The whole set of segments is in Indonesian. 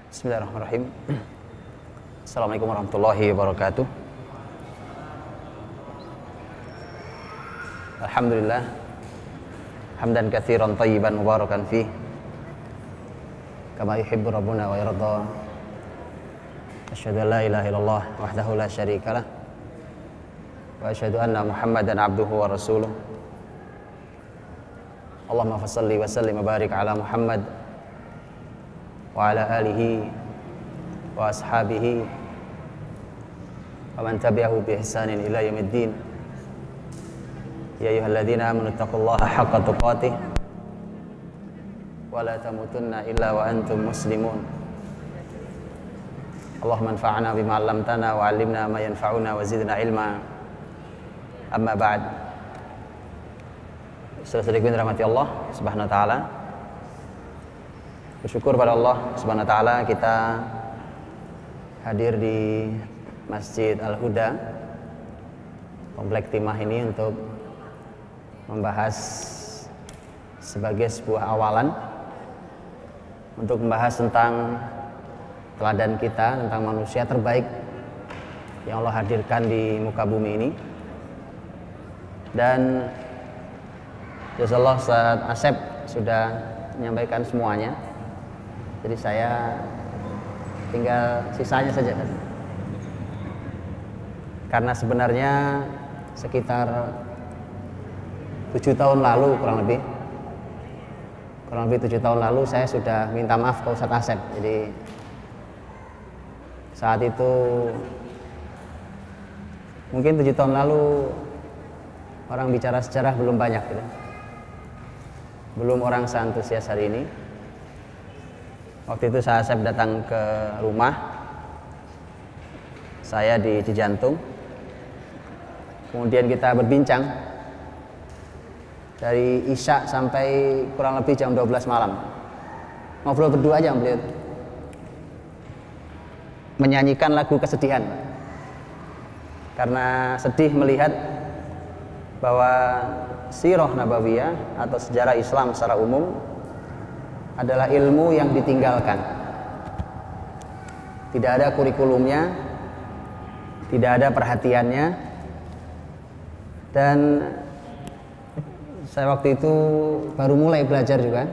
Bismillahirrahmanirrahim. Assalamualaikum warahmatullahi wabarakatuh. Alhamdulillah, hamdan katsiran thayyiban mubarakan fih, kama yuhibbu rabbuna wa yarda. Asyhadu an la ilaha illallah wahdahu la syarikalah, wa asyhadu anna Muhammadan abduhu wa rasuluh. Allahumma fassalli wa sallim wa barik ala Muhammad wa ala alihi wa ashabihi wa man tabi'ahu bi ihsanin ila yaumiddin. Ya ayyuhalladzina amanu taqullaha haqqa tuqatih wa la tamutunna illa wa antum muslimun. Allahumma anfa'na bima 'allamtana wa 'allimna ma yanfa'una wa zidna ilma. Amma ba'd. Saudara-saudariku yang dirahmati Allah Subhanahu wa taala. Bersyukur pada Allah Subhanahu wa taala kita hadir di Masjid Al-Huda Komplek Timah ini untuk membahas sebagai sebuah awalan untuk membahas tentang teladan kita, tentang manusia terbaik yang Allah hadirkan di muka bumi ini. Dan jazakallah Ustaz Asep sudah menyampaikan semuanya. Jadi saya tinggal sisanya saja. Karena sebenarnya sekitar 7 tahun lalu kurang lebih 7 tahun lalu saya sudah minta maaf ke Ustaz Asep. Jadi saat itu mungkin 7 tahun lalu orang bicara sejarah belum banyak gitu. Belum orang seantusias hari ini. Waktu itu saya datang ke rumah saya di Cijantung. Kemudian kita berbincang dari Isya sampai kurang lebih jam 12 malam. Ngobrol berdua aja beliau. Menyanyikan lagu kesedihan. Karena sedih melihat bahwa sirah nabawiyah atau sejarah Islam secara umum adalah ilmu yang ditinggalkan. Tidak ada kurikulumnya, tidak ada perhatiannya. Dan saya waktu itu baru mulai belajar juga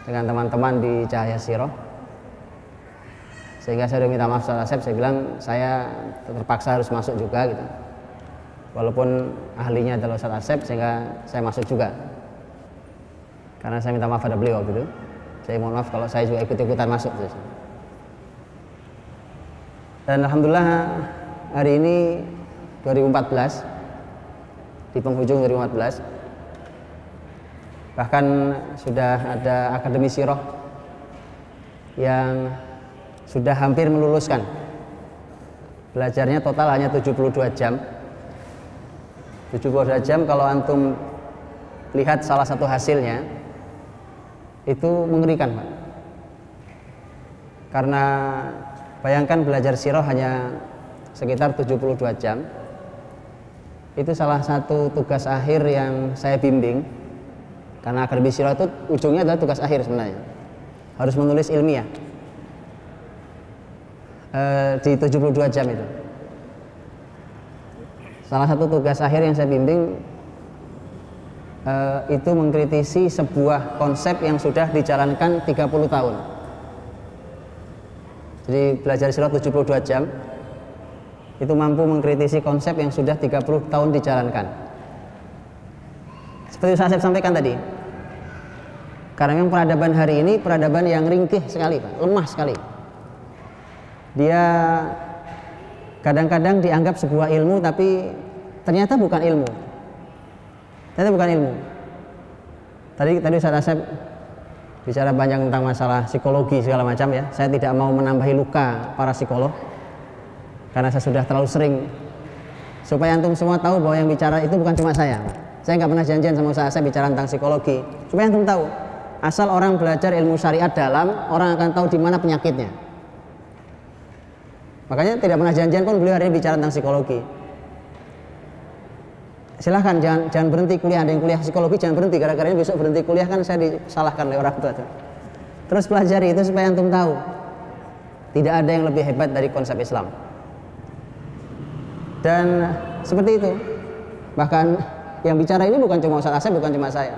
dengan teman-teman di Cahaya Sirah. Sehingga saya sudah minta maaf Ustaz Asep, saya bilang saya terpaksa harus masuk juga gitu. Walaupun ahlinya adalah Ustaz Asep, sehingga saya masuk juga. Karena saya minta maaf pada beliau gitu. Saya mohon maaf kalau saya juga ikut-ikutan masuk. Dan alhamdulillah hari ini 2014, di penghujung 2014, bahkan sudah ada Akademi Sirah yang sudah hampir meluluskan. Belajarnya total hanya 72 jam. 72 jam kalau antum lihat salah satu hasilnya itu mengerikan, Pak. Karena bayangkan belajar sirah hanya sekitar 72 jam. Itu salah satu tugas akhir yang saya bimbing. Karena Akademi Sirah itu ujungnya adalah tugas akhir sebenarnya. Harus menulis ilmiah di 72 jam itu. Salah satu tugas akhir yang saya bimbing itu mengkritisi sebuah konsep yang sudah dijalankan 30 tahun. Jadi belajar sirah 72 jam itu mampu mengkritisi konsep yang sudah 30 tahun dijalankan. Seperti saya sampaikan tadi, karena memang peradaban hari ini peradaban yang ringkih sekali, Pak, lemah sekali. Dia kadang-kadang dianggap sebuah ilmu tapi ternyata bukan ilmu. Tadi Ustaz Asep bicara banyak tentang masalah psikologi segala macam ya. Saya tidak mau menambahi luka para psikolog karena saya sudah terlalu sering. Supaya antum semua tahu bahwa yang bicara itu bukan cuma saya. Saya nggak pernah janjian sama Ustaz Asep bicara tentang psikologi. Supaya antum tahu, asal orang belajar ilmu syariat dalam, orang akan tahu di mana penyakitnya. Makanya tidak pernah janjian pun beliau hari ini bicara tentang psikologi. Silahkan jangan berhenti kuliah. Ada yang kuliah psikologi jangan berhenti, gara-gara ini besok berhenti kuliah kan saya disalahkan oleh orang tua. Terus pelajari itu supaya antum tahu tidak ada yang lebih hebat dari konsep Islam. Dan seperti itu. Bahkan yang bicara ini bukan cuma Ustaz Asep, bukan cuma saya.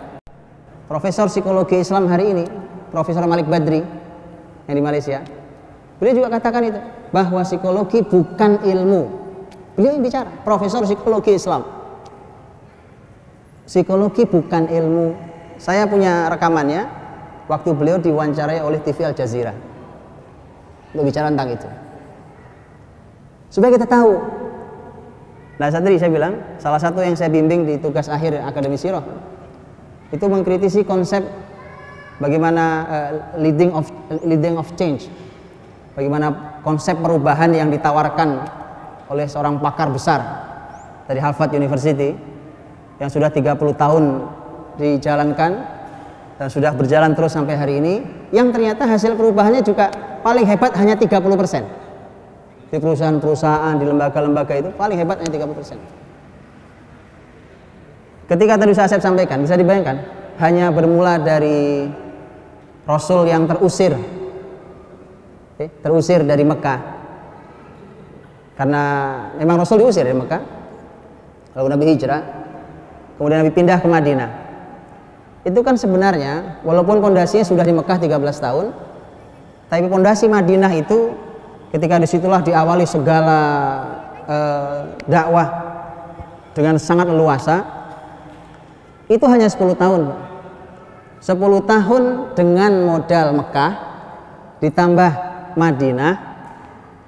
Profesor Psikologi Islam hari ini, Profesor Malik Badri yang di Malaysia, beliau juga katakan itu, bahwa psikologi bukan ilmu. Beliau yang bicara, Profesor Psikologi Islam. Psikologi bukan ilmu. Saya punya rekamannya waktu beliau diwawancarai oleh TV Al Jazeera untuk bicara tentang itu, supaya kita tahu. Nah, tadi saya bilang salah satu yang saya bimbing di tugas akhir Akademi Sirah itu mengkritisi konsep bagaimana leading of change, bagaimana konsep perubahan yang ditawarkan oleh seorang pakar besar dari Harvard University yang sudah 30 tahun dijalankan dan sudah berjalan terus sampai hari ini, yang ternyata hasil perubahannya juga paling hebat hanya 30%. Di perusahaan-perusahaan, di lembaga-lembaga itu paling hebat hanya 30%. Ketika tadi saya sampaikan, bisa dibayangkan, hanya bermula dari Rasul yang terusir dari Mekah, karena memang Rasul diusir dari Mekah, lalu Nabi hijrah, kemudian Nabi pindah ke Madinah. Itu kan sebenarnya walaupun pondasinya sudah di Mekah 13 tahun, tapi pondasi Madinah itu ketika disitulah diawali segala dakwah dengan sangat leluasa, itu hanya 10 tahun. 10 tahun dengan modal Mekah ditambah Madinah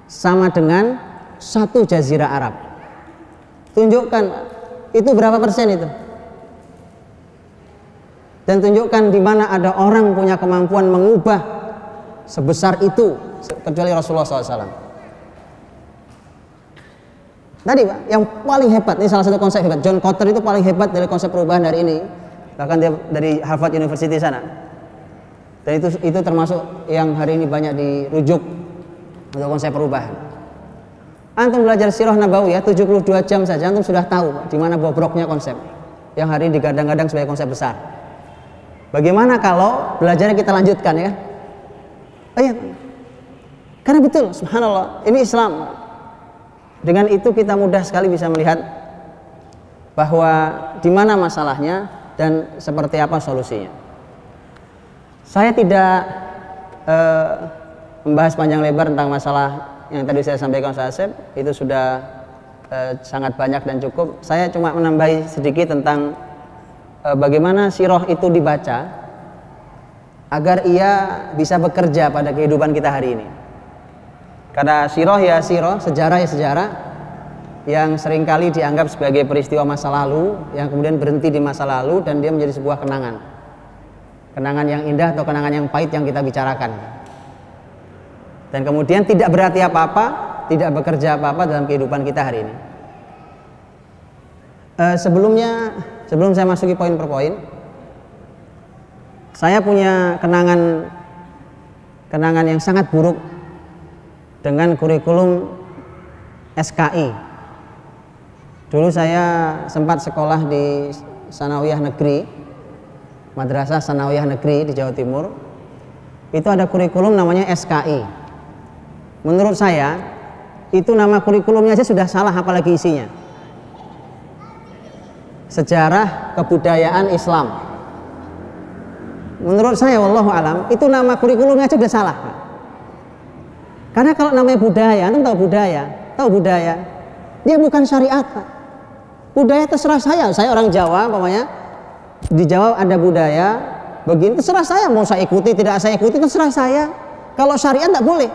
sama dengan 1 jazirah Arab. Tunjukkan itu berapa persen itu. Dan tunjukkan di mana ada orang punya kemampuan mengubah sebesar itu, kecuali Rasulullah SAW. Tadi Pak, yang paling hebat, ini salah satu konsep hebat, John Kotter itu paling hebat dari konsep perubahan hari ini, bahkan dia dari Harvard University sana. Dan itu termasuk yang hari ini banyak dirujuk untuk konsep perubahan. Antum belajar Sirah Nabawiyah 72 jam saja, antum sudah tahu Pak, di mana bobroknya konsep yang hari ini digadang-gadang sebagai konsep besar. Bagaimana kalau belajarnya kita lanjutkan, ya? Oh iya, karena betul, subhanallah, ini Islam. Dengan itu kita mudah sekali bisa melihat bahwa di mana masalahnya dan seperti apa solusinya. Saya tidak membahas panjang lebar tentang masalah yang tadi saya sampaikan Ustaz Asep, itu sudah sangat banyak dan cukup. Saya cuma menambahi sedikit tentang bagaimana sirah itu dibaca agar ia bisa bekerja pada kehidupan kita hari ini. Karena sirah ya sirah, sejarah ya sejarah, yang seringkali dianggap sebagai peristiwa masa lalu yang kemudian berhenti di masa lalu dan dia menjadi sebuah kenangan. Kenangan yang indah atau kenangan yang pahit yang kita bicarakan. Dan kemudian tidak berarti apa-apa, tidak bekerja apa-apa dalam kehidupan kita hari ini. Sebelum saya masuki poin per poin, saya punya kenangan yang sangat buruk dengan kurikulum SKI. Dulu saya sempat sekolah di Sanawiyah Negeri, Madrasah Sanawiyah Negeri di Jawa Timur. Itu ada kurikulum namanya SKI. Menurut saya, itu nama kurikulumnya aja sudah salah, apalagi isinya. Sejarah Kebudayaan Islam. Menurut saya, wallahu alam, itu nama kurikulumnya aja sudah salah. Karena kalau namanya budaya, antum tahu budaya, dia bukan syariat, Pak. Budaya terserah saya orang Jawa, umpamanya di Jawa ada budaya begini, terserah saya, mau saya ikuti tidak saya ikuti terserah saya. Kalau syariat tidak boleh.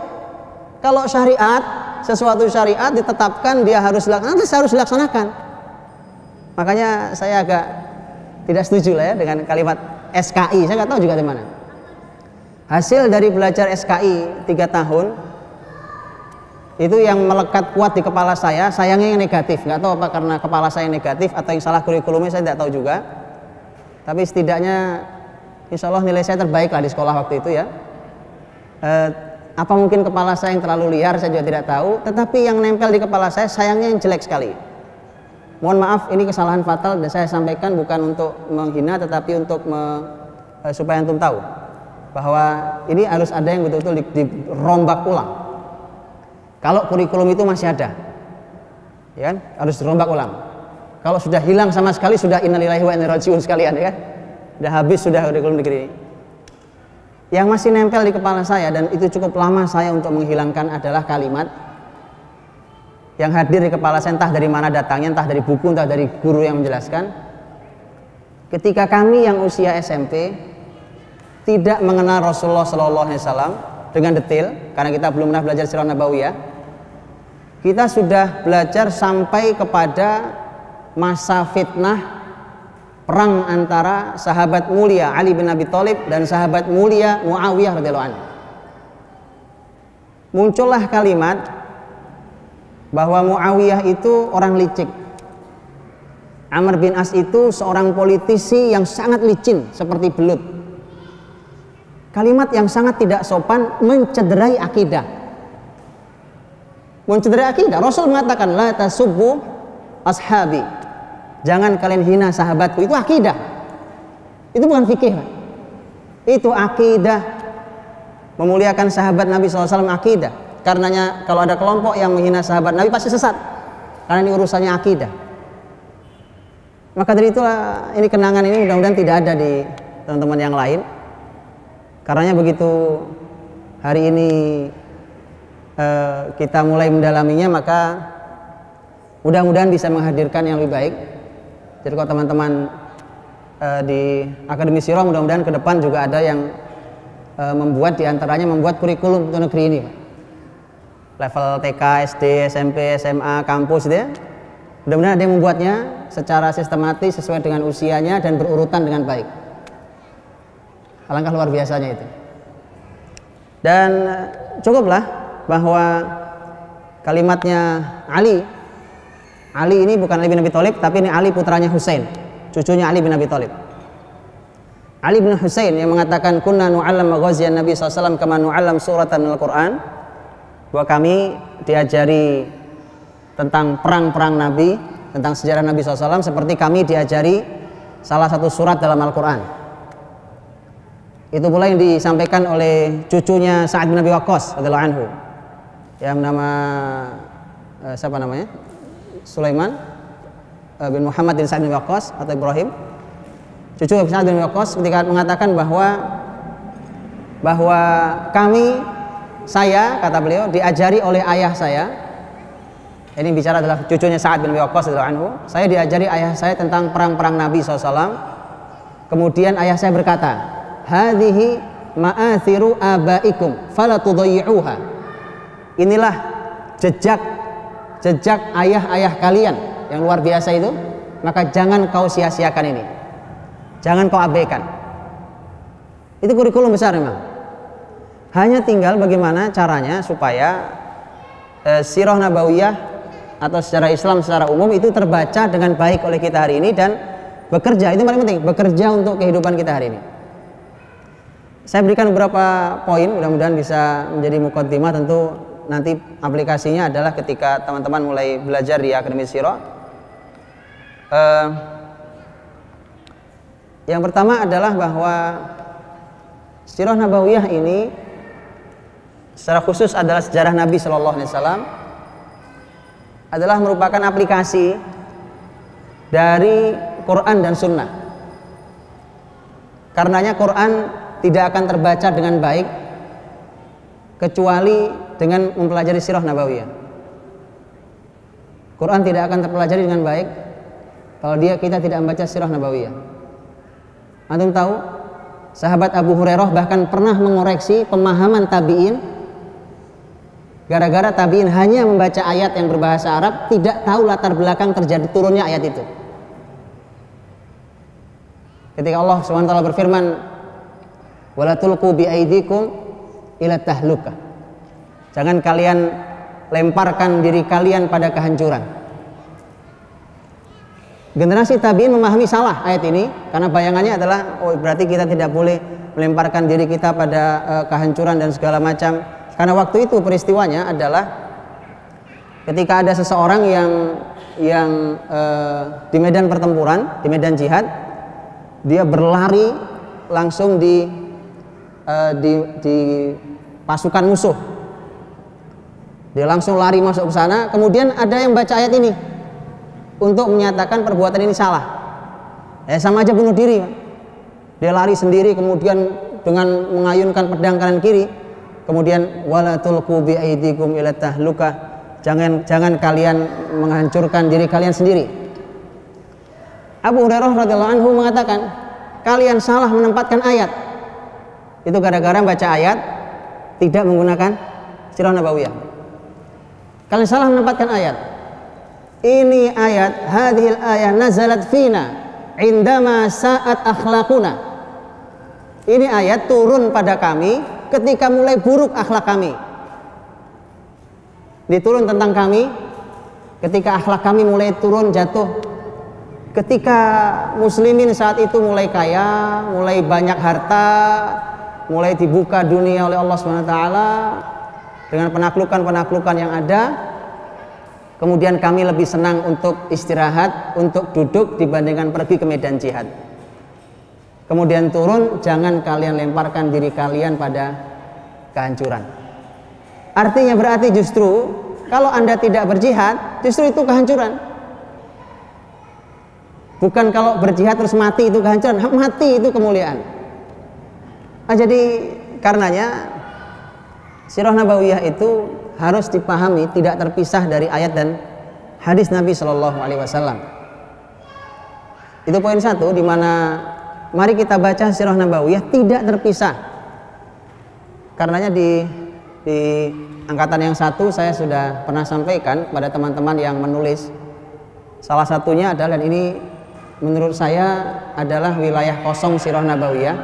Kalau syariat, sesuatu syariat ditetapkan dia harus dilaksanakan, saya harus dilaksanakan. Makanya saya agak tidak setuju lah ya dengan kalimat SKI. Saya nggak tahu juga di mana. Hasil dari belajar SKI 3 tahun itu yang melekat kuat di kepala saya, sayangnya yang negatif. Nggak tahu apa karena kepala saya yang negatif atau yang salah kurikulumnya, saya tidak tahu juga. Tapi setidaknya insya Allah nilai saya terbaik lah di sekolah waktu itu ya. Apa mungkin kepala saya yang terlalu liar, saya juga tidak tahu. Tetapi yang nempel di kepala saya sayangnya yang jelek sekali. Mohon maaf, ini kesalahan fatal dan saya sampaikan bukan untuk menghina, tetapi untuk supaya antum tahu bahwa ini harus ada yang betul-betul dirombak ulang. Kalau kurikulum itu masih ada, ya kan? Harus dirombak ulang. Kalau sudah hilang sama sekali, sudah innalillahi wa inna ilaihi raji'un sekalian, ya kan? Sudah habis sudah kurikulum negeri ini. Yang masih nempel di kepala saya dan itu cukup lama saya untuk menghilangkan adalah kalimat yang hadir di kepala saya, entah dari mana datangnya, entah dari buku, entah dari guru yang menjelaskan. Ketika kami yang usia SMP tidak mengenal Rasulullah Sallallahu Alaihi Wasallam dengan detail, karena kita belum pernah belajar sirah nabawiyah, kita sudah belajar sampai kepada masa fitnah perang antara sahabat mulia Ali bin Abi Thalib dan sahabat mulia Muawiyah radhiyallahu anhu. Muncullah kalimat bahwa Muawiyah itu orang licik, Amr bin As itu seorang politisi yang sangat licin seperti belut. Kalimat yang sangat tidak sopan, mencederai akidah. Mencederai akidah. Rasul mengatakan la tasubbu ashabi, jangan kalian hina sahabatku. Itu akidah, itu bukan fikih, Pak. Itu akidah. Memuliakan sahabat Nabi SAW akidah. Karenanya kalau ada kelompok yang menghina sahabat Nabi pasti sesat, karena ini urusannya akidah. Maka dari itulah ini kenangan ini mudah-mudahan tidak ada di teman-teman yang lain. Karenanya begitu hari ini kita mulai mendalaminya, maka mudah-mudahan bisa menghadirkan yang lebih baik. Jadi kalau teman-teman di Akademi Sirah, mudah-mudahan ke depan juga ada yang membuat, diantaranya membuat kurikulum untuk negeri ini, level TK, SD, SMP, SMA, kampus, gitu ya. Mudah-mudahan ada yang membuatnya secara sistematis sesuai dengan usianya dan berurutan dengan baik. Alangkah luar biasanya itu. Dan cukuplah bahwa kalimatnya Ali ini bukan Ali bin Abi Thalib, tapi ini Ali putranya Husain, cucunya Ali bin Abi Thalib. Ali bin Husain yang mengatakan kunna nu'allam maghaziyan Nabi SAW kama nu'allam suratan minal Qur'an, bahwa kami diajari tentang perang-perang Nabi, tentang sejarah Nabi SAW seperti kami diajari salah satu surat dalam Al-Quran. Itu pula yang disampaikan oleh cucunya Sa'ad bin Abi Waqqas radhiyallahu anhu, yang nama siapa namanya? Sulaiman bin Muhammad bin Sa'ad bin Waqqas atau Ibrahim, cucu Sa'ad bin Waqqas, ketika mengatakan bahwa saya, kata beliau, diajari oleh ayah saya. Ini bicara adalah cucunya Sa'ad bin Waqqas radhiyallahu anhu. Saya diajari ayah saya tentang perang-perang Nabi SAW. Kemudian ayah saya berkata, hadhihi ma'athiru abaikum fala tudayyi'uha. Inilah jejak ayah-ayah kalian yang luar biasa itu, maka jangan kau sia-siakan ini, jangan kau abaikan. Itu kurikulum besar memang. Hanya tinggal bagaimana caranya supaya sirah nabawiyah atau secara Islam secara umum itu terbaca dengan baik oleh kita hari ini, dan bekerja, itu paling penting, bekerja untuk kehidupan kita hari ini. Saya berikan beberapa poin, mudah-mudahan bisa menjadi muqaddimah. Tentu nanti aplikasinya adalah ketika teman-teman mulai belajar di Akademi Sirah. Yang pertama adalah bahwa sirah nabawiyah ini secara khusus adalah sejarah Nabi Shallallahu Alaihi Wasallam, adalah merupakan aplikasi dari Quran dan Sunnah. Karenanya Quran tidak akan terbaca dengan baik kecuali dengan mempelajari sirah nabawiyah. Quran tidak akan terpelajari dengan baik kalau kita tidak membaca sirah nabawiyah. Antum tahu, sahabat Abu Hurairah bahkan pernah mengoreksi pemahaman tabi'in, gara-gara tabi'in hanya membaca ayat yang berbahasa Arab, tidak tahu latar belakang terjadi turunnya ayat itu. Ketika Allah SWT berfirman, wala tulqu bi aidikum ila tahlukah, jangan kalian lemparkan diri kalian pada kehancuran. Generasi tabi'in memahami salah ayat ini, karena bayangannya adalah, oh berarti kita tidak boleh melemparkan diri kita pada kehancuran dan segala macam. Karena waktu itu peristiwanya adalah ketika ada seseorang yang di medan pertempuran, di medan jihad, dia berlari langsung di pasukan musuh. Dia langsung lari masuk ke sana. Kemudian ada yang baca ayat ini untuk menyatakan perbuatan ini salah. Sama aja bunuh diri. Dia lari sendiri, kemudian dengan mengayunkan pedang kanan kiri, kemudian wala tulqu bi aidikum ila tahlukah, jangan kalian menghancurkan diri kalian sendiri. Abu Hurairah radhiyallahu anhu mengatakan, kalian salah menempatkan ayat. Itu gara-gara baca ayat tidak menggunakan sirah nabawiyah. Kalian salah menempatkan ayat. Ini ayat, hadhil ayat nazalat fina indama sa'at akhlaquna. Ini ayat turun pada kami ketika mulai buruk akhlak kami. Diturun tentang kami ketika akhlak kami mulai turun jatuh. Ketika muslimin saat itu mulai kaya, mulai banyak harta, mulai dibuka dunia oleh Allah SWT dengan penaklukan-penaklukan yang ada. Kemudian kami lebih senang untuk istirahat, untuk duduk dibandingkan pergi ke medan jihad. Kemudian turun, jangan kalian lemparkan diri kalian pada kehancuran. Artinya berarti justru kalau Anda tidak berjihad, justru itu kehancuran. Bukan kalau berjihad terus mati itu kehancuran, mati itu kemuliaan. Jadi karenanya sirah nabawiyah itu harus dipahami tidak terpisah dari ayat dan hadis Nabi Shallallahu Alaihi Wasallam. Itu poin satu, di mana mari kita baca sirah nabawiyah tidak terpisah. Karenanya di angkatan yang satu saya sudah pernah sampaikan pada teman-teman yang menulis. Salah satunya adalah, dan ini menurut saya adalah wilayah kosong sirah nabawiyah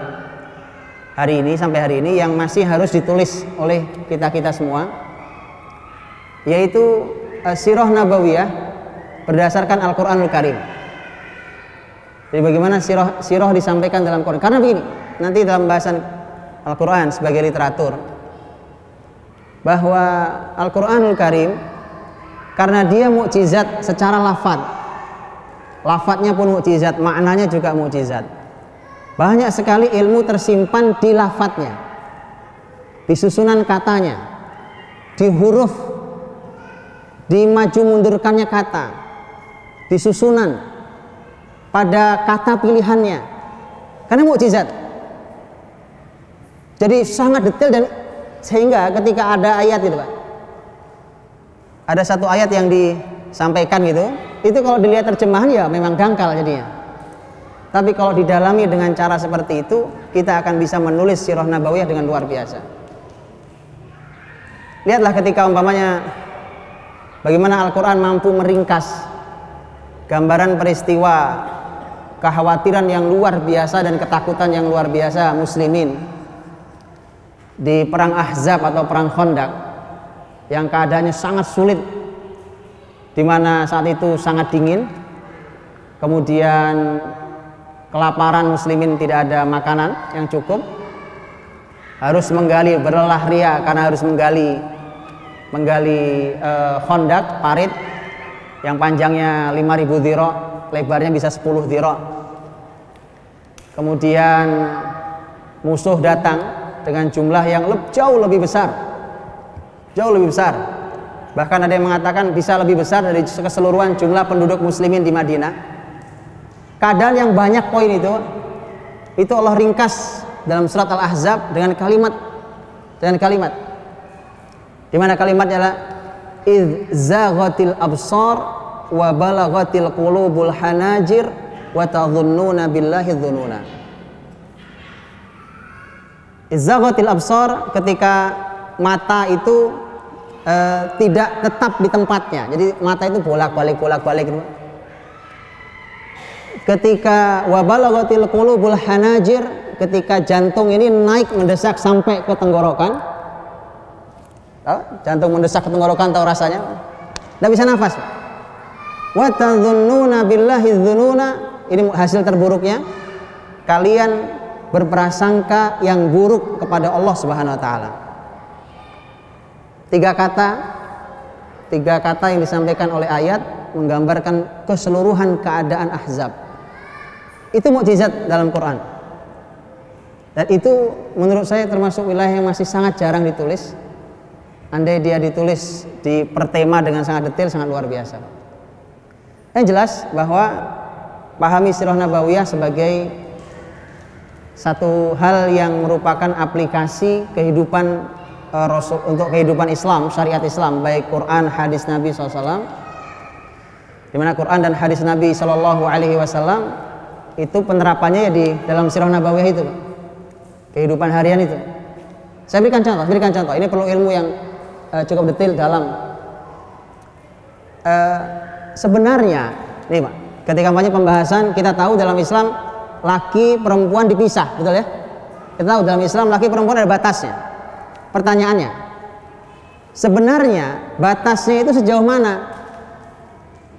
hari ini, sampai hari ini, yang masih harus ditulis oleh kita semua, yaitu sirah nabawiyah berdasarkan Al-Quranul Karim. Jadi bagaimana sirah disampaikan dalam Quran? Karena begini, nanti dalam bahasan Al-Quran sebagai literatur, bahwa Al-Quranul Karim karena dia mukjizat secara lafadznya pun mukjizat, maknanya juga mukjizat. Banyak sekali ilmu tersimpan di lafadznya, di susunan katanya, di huruf, di maju mundurkannya kata, di susunan, pada kata pilihannya, karena mukjizat. Jadi sangat detail, dan sehingga ketika ada ayat gitu Pak, ada satu ayat yang disampaikan gitu, itu kalau dilihat terjemahan ya memang dangkal jadinya. Tapi kalau didalami dengan cara seperti itu, kita akan bisa menulis sirah nabawiyah dengan luar biasa. Lihatlah ketika umpamanya bagaimana Al-Quran mampu meringkas gambaran peristiwa kekhawatiran yang luar biasa dan ketakutan yang luar biasa muslimin di perang Ahzab atau perang Khandaq, yang keadaannya sangat sulit, di mana saat itu sangat dingin, kemudian kelaparan muslimin, tidak ada makanan yang cukup, harus menggali, berlelah ria karena harus menggali Khandaq, parit yang panjangnya 5.000 dhira', lebarnya bisa 10 dhira'. Kemudian musuh datang dengan jumlah yang jauh lebih besar, bahkan ada yang mengatakan bisa lebih besar dari keseluruhan jumlah penduduk muslimin di Madinah. Keadaan yang banyak poin itu Allah ringkas dalam surat Al-Ahzab dengan kalimat, di mana kalimatnya adalah idz zaghatil absar wa balaghatil qulubul hanajir wa tadhunnuna billahi dhununa. Idz zaghatil absar, ketika mata itu tidak tetap di tempatnya, jadi mata itu bolak-balik gitu. Ketika wabalaghatil qulubul hanajir, ketika jantung ini naik mendesak sampai ke tenggorokan. Jantung mendesak ke tenggorokan, tahu rasanya? Tidak bisa nafas. Wa tadhunnuna billahi dhununa, ini hasil terburuknya. Kalian berprasangka yang buruk kepada Allah Subhanahu wa taala. Tiga kata yang disampaikan oleh ayat menggambarkan keseluruhan keadaan Ahzab. Itu mukjizat dalam Quran. Dan itu menurut saya termasuk wilayah yang masih sangat jarang ditulis. Andai dia ditulis di per tema dengan sangat detail, sangat luar biasa. Yang jelas bahwa pahami sirah nabawiyah sebagai satu hal yang merupakan aplikasi kehidupan Rasul untuk kehidupan Islam, syariat Islam, baik Quran, hadis Nabi SAW. Di mana Quran dan hadis Nabi SAW itu penerapannya ya di dalam sirah nabawiyah itu, kehidupan harian itu. Saya berikan contoh. Ini perlu ilmu yang cukup detail dalam. Sebenarnya, nih Pak, ketika banyak pembahasan kita tahu dalam Islam laki perempuan dipisah, betul ya? Kita tahu dalam Islam laki perempuan ada batasnya. Pertanyaannya, sebenarnya batasnya itu sejauh mana?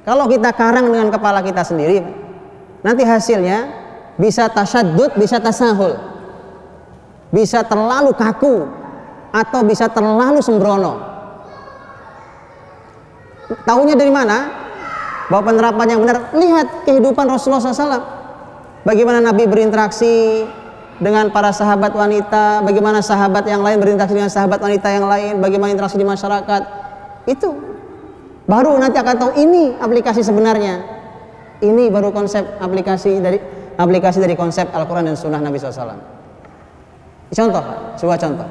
Kalau kita karang dengan kepala kita sendiri, nanti hasilnya bisa tasyadud, bisa tasahul, bisa terlalu kaku atau bisa terlalu sembrono. Taunya dari mana? Bahwa penerapan yang benar, lihat kehidupan Rasulullah SAW, bagaimana Nabi berinteraksi dengan para sahabat wanita, bagaimana sahabat yang lain berinteraksi dengan sahabat wanita yang lain, bagaimana interaksi di masyarakat. Itu baru nanti akan tahu ini aplikasi sebenarnya. Ini baru konsep aplikasi dari konsep Al-Quran dan Sunnah Nabi SAW. Contoh, sebuah contoh.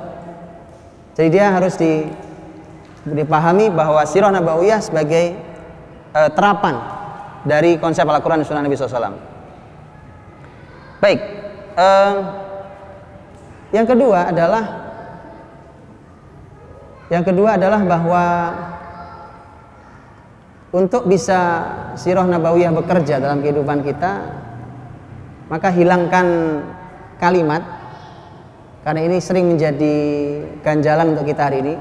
Jadi dia harus dipahami bahwa sirah nabawiyah sebagai terapan dari konsep Al-Quran dan Sunnah Nabi SAW. Baik, yang kedua adalah bahwa untuk bisa sirah nabawiyah bekerja dalam kehidupan kita, maka hilangkan kalimat, karena ini sering menjadi ganjalan untuk kita hari ini.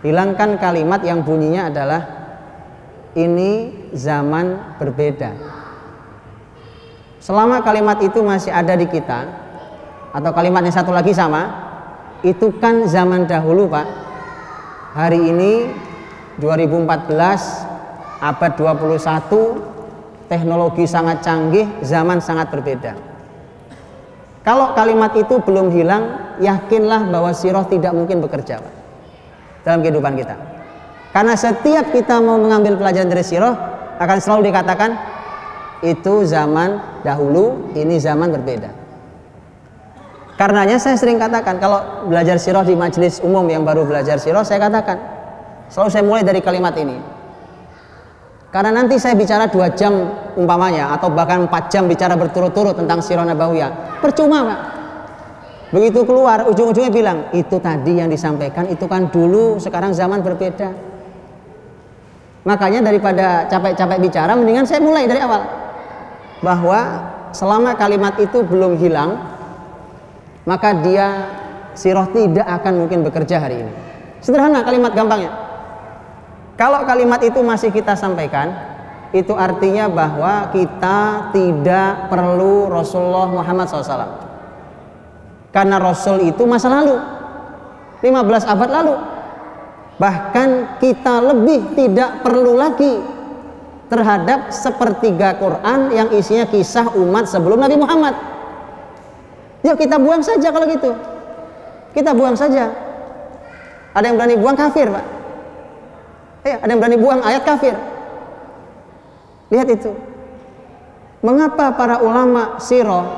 Hilangkan kalimat yang bunyinya adalah ini zaman berbeda. Selama kalimat itu masih ada di kita, atau kalimat yang satu lagi sama, itu kan zaman dahulu Pak. Hari ini 2014, abad 21, teknologi sangat canggih, zaman sangat berbeda. Kalau kalimat itu belum hilang, yakinlah bahwa sirah tidak mungkin bekerja Pak, dalam kehidupan kita. Karena setiap kita mau mengambil pelajaran dari sirah, akan selalu dikatakan itu zaman dahulu, ini zaman berbeda. Karenanya saya sering katakan, kalau belajar sirah di majelis umum yang baru belajar sirah, saya katakan selalu saya mulai dari kalimat ini. Karena nanti saya bicara 2 jam umpamanya, atau bahkan 4 jam bicara berturut-turut tentang sirah nabawiyah, percuma Pak. Begitu keluar, ujung-ujungnya bilang itu tadi yang disampaikan itu kan dulu, sekarang zaman berbeda. Makanya daripada capek-capek bicara, mendingan saya mulai dari awal, bahwa selama kalimat itu belum hilang, maka dia sirah tidak akan mungkin bekerja hari ini. Sederhana kalimat gampangnya. Kalau kalimat itu masih kita sampaikan, itu artinya bahwa kita tidak perlu Rasulullah Muhammad SAW. Karena Rasul itu masa lalu, 15 abad lalu. Bahkan kita lebih tidak perlu lagi terhadap sepertiga Quran yang isinya kisah umat sebelum Nabi Muhammad. Yuk kita buang saja kalau gitu. Kita buang saja. Ada yang berani buang kafir Pak. Ada yang berani buang ayat kafir. Lihat itu. Mengapa para ulama sirah,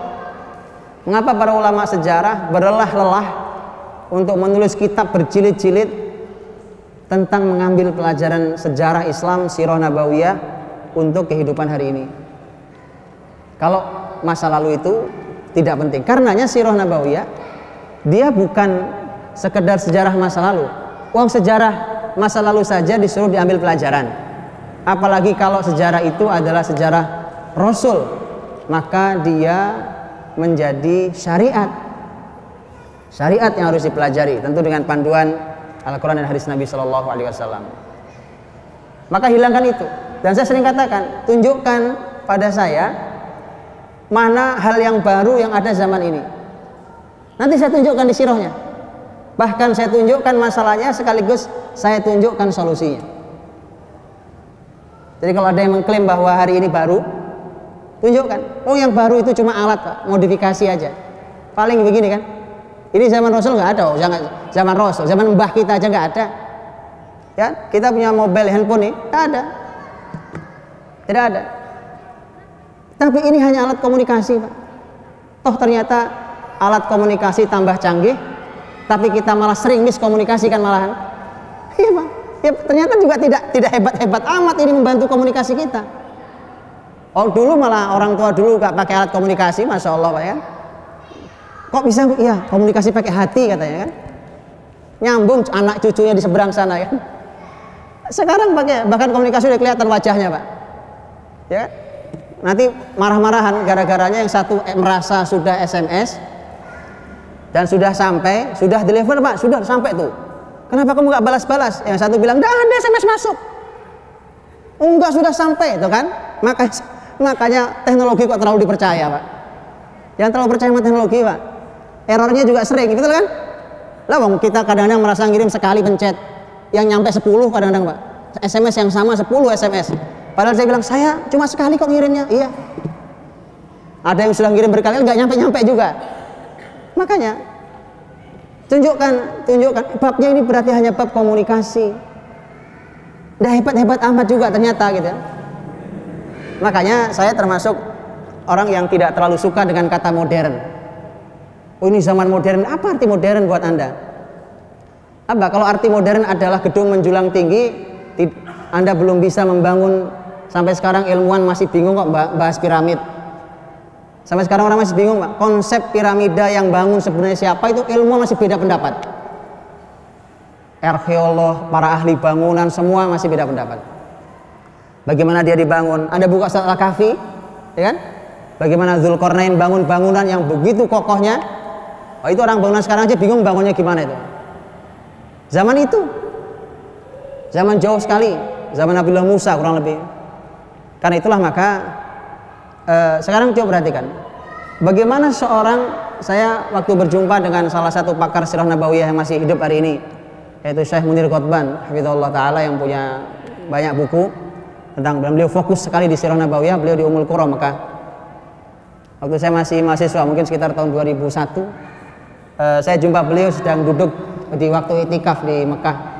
mengapa para ulama sejarah berlelah-lelah untuk menulis kitab berjilid-jilid tentang mengambil pelajaran sejarah Islam, sirah nabawiyah untuk kehidupan hari ini. Kalau masa lalu itu tidak penting. Karenanya sirah nabawiyah dia bukan sekedar sejarah masa lalu. Uang sejarah masa lalu saja disuruh diambil pelajaran. Apalagi kalau sejarah itu adalah sejarah Rasul, maka dia menjadi syariat. Syariat yang harus dipelajari, tentu dengan panduan Al-Quran dan hadis Nabi SAW. Maka hilangkan itu. Dan saya sering katakan, tunjukkan pada saya mana hal yang baru yang ada zaman ini. Nanti saya tunjukkan di sirahnya. Bahkan saya tunjukkan masalahnya sekaligus saya tunjukkan solusinya. Jadi kalau ada yang mengklaim bahwa hari ini baru, tunjukkan. Oh yang baru itu cuma alat Pak, modifikasi aja. paling begini kan. Ini zaman Rasul nggak ada, zaman Rasul, zaman mbah kita aja nggak ada. Ya, kita punya mobile handphone nih, nggak ada, tidak ada. Tapi ini hanya alat komunikasi, Pak. Toh ternyata alat komunikasi tambah canggih, tapi kita malah sering miskomunikasi kan malahan. Iya, Pak. Ya, ternyata juga tidak hebat-hebat amat ini membantu komunikasi kita. Oh, dulu malah orang tua dulu nggak pakai alat komunikasi, masya Allah, Pak ya. Kok bisa? Iya, komunikasi pakai hati katanya kan. Nyambung anak cucunya di seberang sana kan. Sekarang pakai bahkan komunikasi udah kelihatan wajahnya, Pak. Ya. Nanti marah-marahan gara-garanya yang satu merasa sudah SMS dan sudah sampai, sudah deliver, Pak, sudah sampai tuh. Kenapa kamu nggak balas-balas? Yang satu bilang, "Dah ada SMS masuk." Enggak, sudah sampai itu kan. Makanya teknologi kok terlalu dipercaya, Pak. Yang terlalu percaya sama teknologi, Pak. Errornya juga sering, betul kan? Lah wong kita kadang-kadang merasa ngirim sekali pencet, yang nyampe 10 kadang-kadang, Pak. SMS yang sama 10 SMS. Padahal saya bilang, saya cuma sekali kok ngirimnya. Iya. Ada yang sudah ngirim berkali-kali nggak nyampe-nyampe juga. Makanya tunjukkan babnya ini berarti hanya bab komunikasi. Nggak hebat-hebat amat juga ternyata gitu. Makanya saya termasuk orang yang tidak terlalu suka dengan kata modern. Oh, ini zaman modern, apa arti modern buat Anda? Apa kalau arti modern adalah gedung menjulang tinggi, Anda belum bisa membangun, sampai sekarang ilmuwan masih bingung kok bahas piramid. Sampai sekarang orang masih bingung, Pak. Konsep piramida yang bangun sebenarnya siapa itu ilmuwan masih beda pendapat. Arkeolog, para ahli bangunan semua masih beda pendapat. Bagaimana dia dibangun? Anda buka surat Al-Kahfi, ya kan? Bagaimana Dzulqarnain bangun bangunan yang begitu kokohnya. Oh, itu orang bangunan sekarang aja bingung bangunnya gimana itu. Zaman itu, zaman jauh sekali, zaman Nabiullah Musa kurang lebih. Karena itulah maka sekarang coba perhatikan, bagaimana saya waktu berjumpa dengan salah satu pakar sirah nabawiyah yang masih hidup hari ini, yaitu Syekh Munir Qutban, hafizahullah taala, yang punya banyak buku tentang, dan beliau fokus sekali di sirah nabawiyah. Beliau di Ummul Qura, Mekah. Waktu saya masih mahasiswa, mungkin sekitar tahun 2001, saya jumpa beliau sedang duduk di waktu itikaf di Mekah.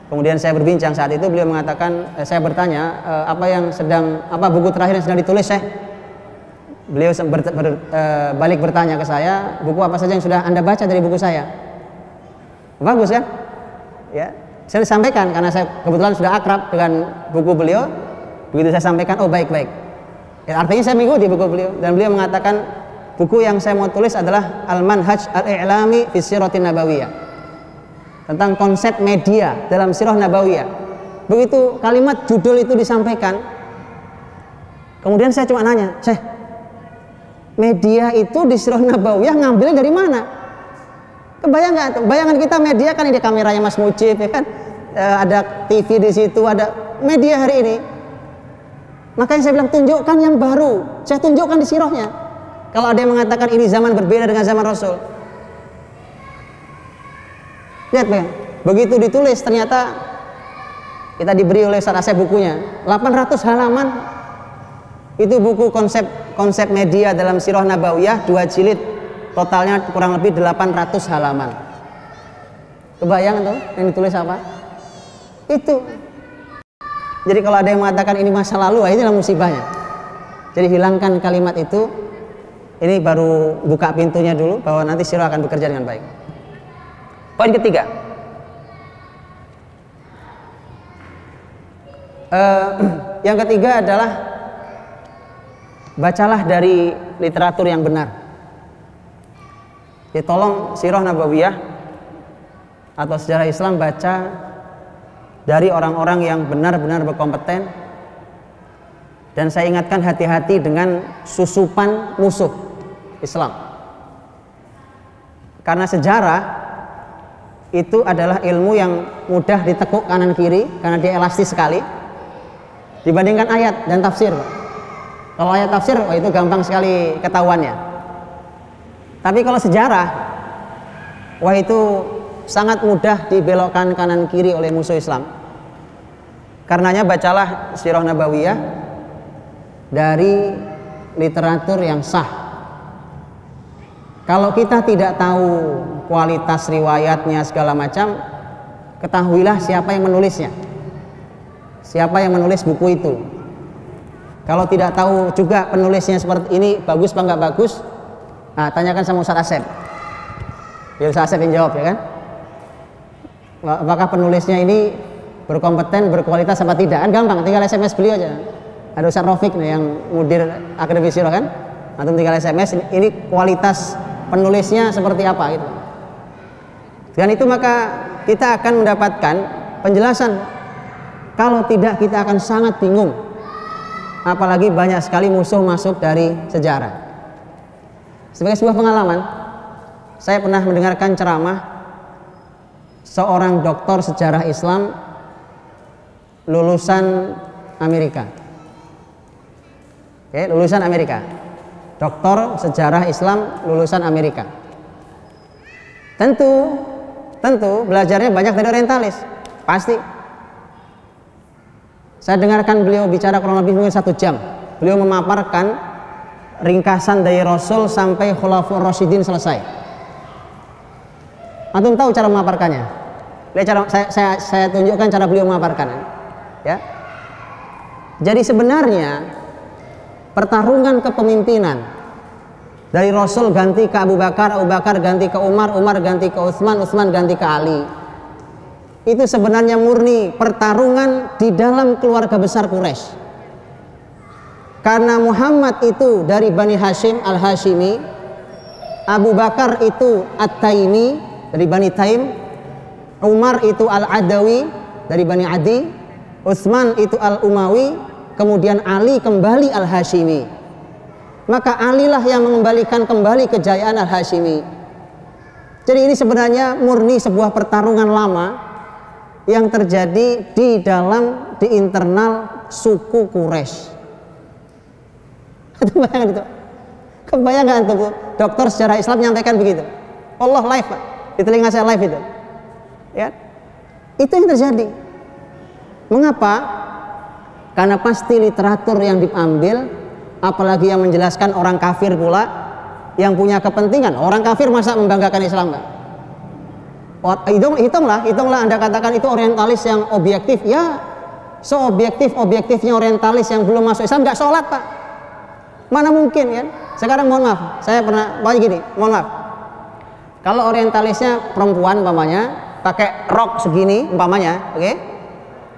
Kemudian saya berbincang, saat itu beliau mengatakan, saya bertanya, apa buku terakhir yang sedang ditulis, Syekh? Beliau balik bertanya ke saya, buku apa saja yang sudah Anda baca dari buku saya? Bagus kan? Ya, saya sampaikan karena saya kebetulan sudah akrab dengan buku beliau. Begitu saya sampaikan, oh baik-baik. Ya, artinya saya mengikuti buku beliau, dan beliau mengatakan buku yang saya mau tulis adalah Al-Manhaj Al-I'lami fi Siratin Nabawiyah, tentang konsep media dalam sirah nabawiyah. Begitu kalimat judul itu disampaikan, kemudian saya cuma nanya, Syekh, media itu di sirah nabawiyah ngambilnya dari mana? Kebayang nggak tuh? Bayangan kita media kan ini kameranya Mas Mujib, ya kan? Ada TV di situ, ada media hari ini. Makanya saya bilang, tunjukkan yang baru. Saya tunjukkan di sirahnya. Kalau ada yang mengatakan ini zaman berbeda dengan zaman Rasul, lihat, Bang. Begitu ditulis, ternyata kita diberi oleh Ustaz Asep bukunya 800 halaman. Itu buku konsep media dalam sirah nabawiyah, 2 jilid, totalnya kurang lebih 800 halaman. Kebayang tuh yang ditulis apa? Itu. Jadi kalau ada yang mengatakan ini masa lalu, inilah musibahnya. Jadi hilangkan kalimat itu. Ini baru buka pintunya dulu bahwa nanti sirah akan bekerja dengan baik. Poin ketiga, yang ketiga adalah bacalah dari literatur yang benar. Jadi tolong sirah nabawiyah atau sejarah Islam baca dari orang-orang yang benar-benar berkompeten. Dan saya ingatkan, hati-hati dengan susupan musuh Islam. Karena sejarah itu adalah ilmu yang mudah ditekuk kanan kiri karena dia elastis sekali dibandingkan ayat dan tafsir. Kalau ayat tafsir, itu gampang sekali ketahuannya. Tapi kalau sejarah, itu sangat mudah dibelokkan kanan kiri oleh musuh Islam. Karenanya bacalah sirah nabawiyah dari literatur yang sah. Kalau kita tidak tahu kualitas riwayatnya segala macam, ketahuilah siapa yang menulisnya, siapa yang menulis buku itu. Kalau tidak tahu juga penulisnya seperti ini bagus apa nggak bagus, nah tanyakan sama Ustaz Asep. Biar Ustaz Asep yang jawab, ya kan? Apakah penulisnya ini berkompeten, berkualitas apa tidak? Kan gampang, tinggal SMS beliau aja. Ada Ustaz Rafiq nih yang mudir Akademi Sirah kan? Atau tinggal SMS, ini kualitas penulisnya seperti apa gitu. Dan itu maka kita akan mendapatkan penjelasan. Kalau tidak kita akan sangat bingung. Apalagi banyak sekali musuh masuk dari sejarah. Sebagai sebuah pengalaman, saya pernah mendengarkan ceramah seorang doktor sejarah Islam lulusan Amerika. Oke, lulusan Amerika. Doktor sejarah Islam lulusan Amerika. Tentu belajarnya banyak dari orientalis, pasti. Saya dengarkan beliau bicara kurang lebih mungkin 1 jam. Beliau memaparkan ringkasan dari Rasul sampai Khulafaur Rasyidin selesai. Antum tahu cara memaparkannya? Saya tunjukkan cara beliau memaparkan. Ya. Jadi sebenarnya pertarungan kepemimpinan dari Rasul ganti ke Abu Bakar, Abu Bakar ganti ke Umar, Umar ganti ke Utsman, Utsman ganti ke Ali. Itu sebenarnya murni pertarungan di dalam keluarga besar Quraisy. Karena Muhammad itu dari Bani Hashim Al-Hashimi, Abu Bakar itu At-Taimi dari Bani Taim, Umar itu Al-Adawi dari Bani Adi, Utsman itu Al-Umawi, kemudian Ali kembali Al-Hashimi. Maka Ali lah yang mengembalikan kembali kejayaan Al-Hashimi. Jadi ini sebenarnya murni sebuah pertarungan lama yang terjadi di internal suku Quraisy. Kebayang itu? Kebayang nggak antum? Dokter sejarah Islam menyampaikan begitu. Allah live, Pak. Di telinga saya live itu. Ya. Itu yang terjadi. Mengapa? Karena pasti literatur yang diambil, apalagi yang menjelaskan orang kafir pula, yang punya kepentingan. Orang kafir masa membanggakan Islam, Pak? Hitunglah Anda katakan itu orientalis yang objektif. Ya, seobjektif-objektifnya orientalis yang belum masuk Islam nggak sholat, Pak. Mana mungkin kan? Sekarang mohon maaf, saya pernah gini, mohon maaf. Kalau orientalisnya perempuan umpamanya pakai rok segini umpamanya, oke?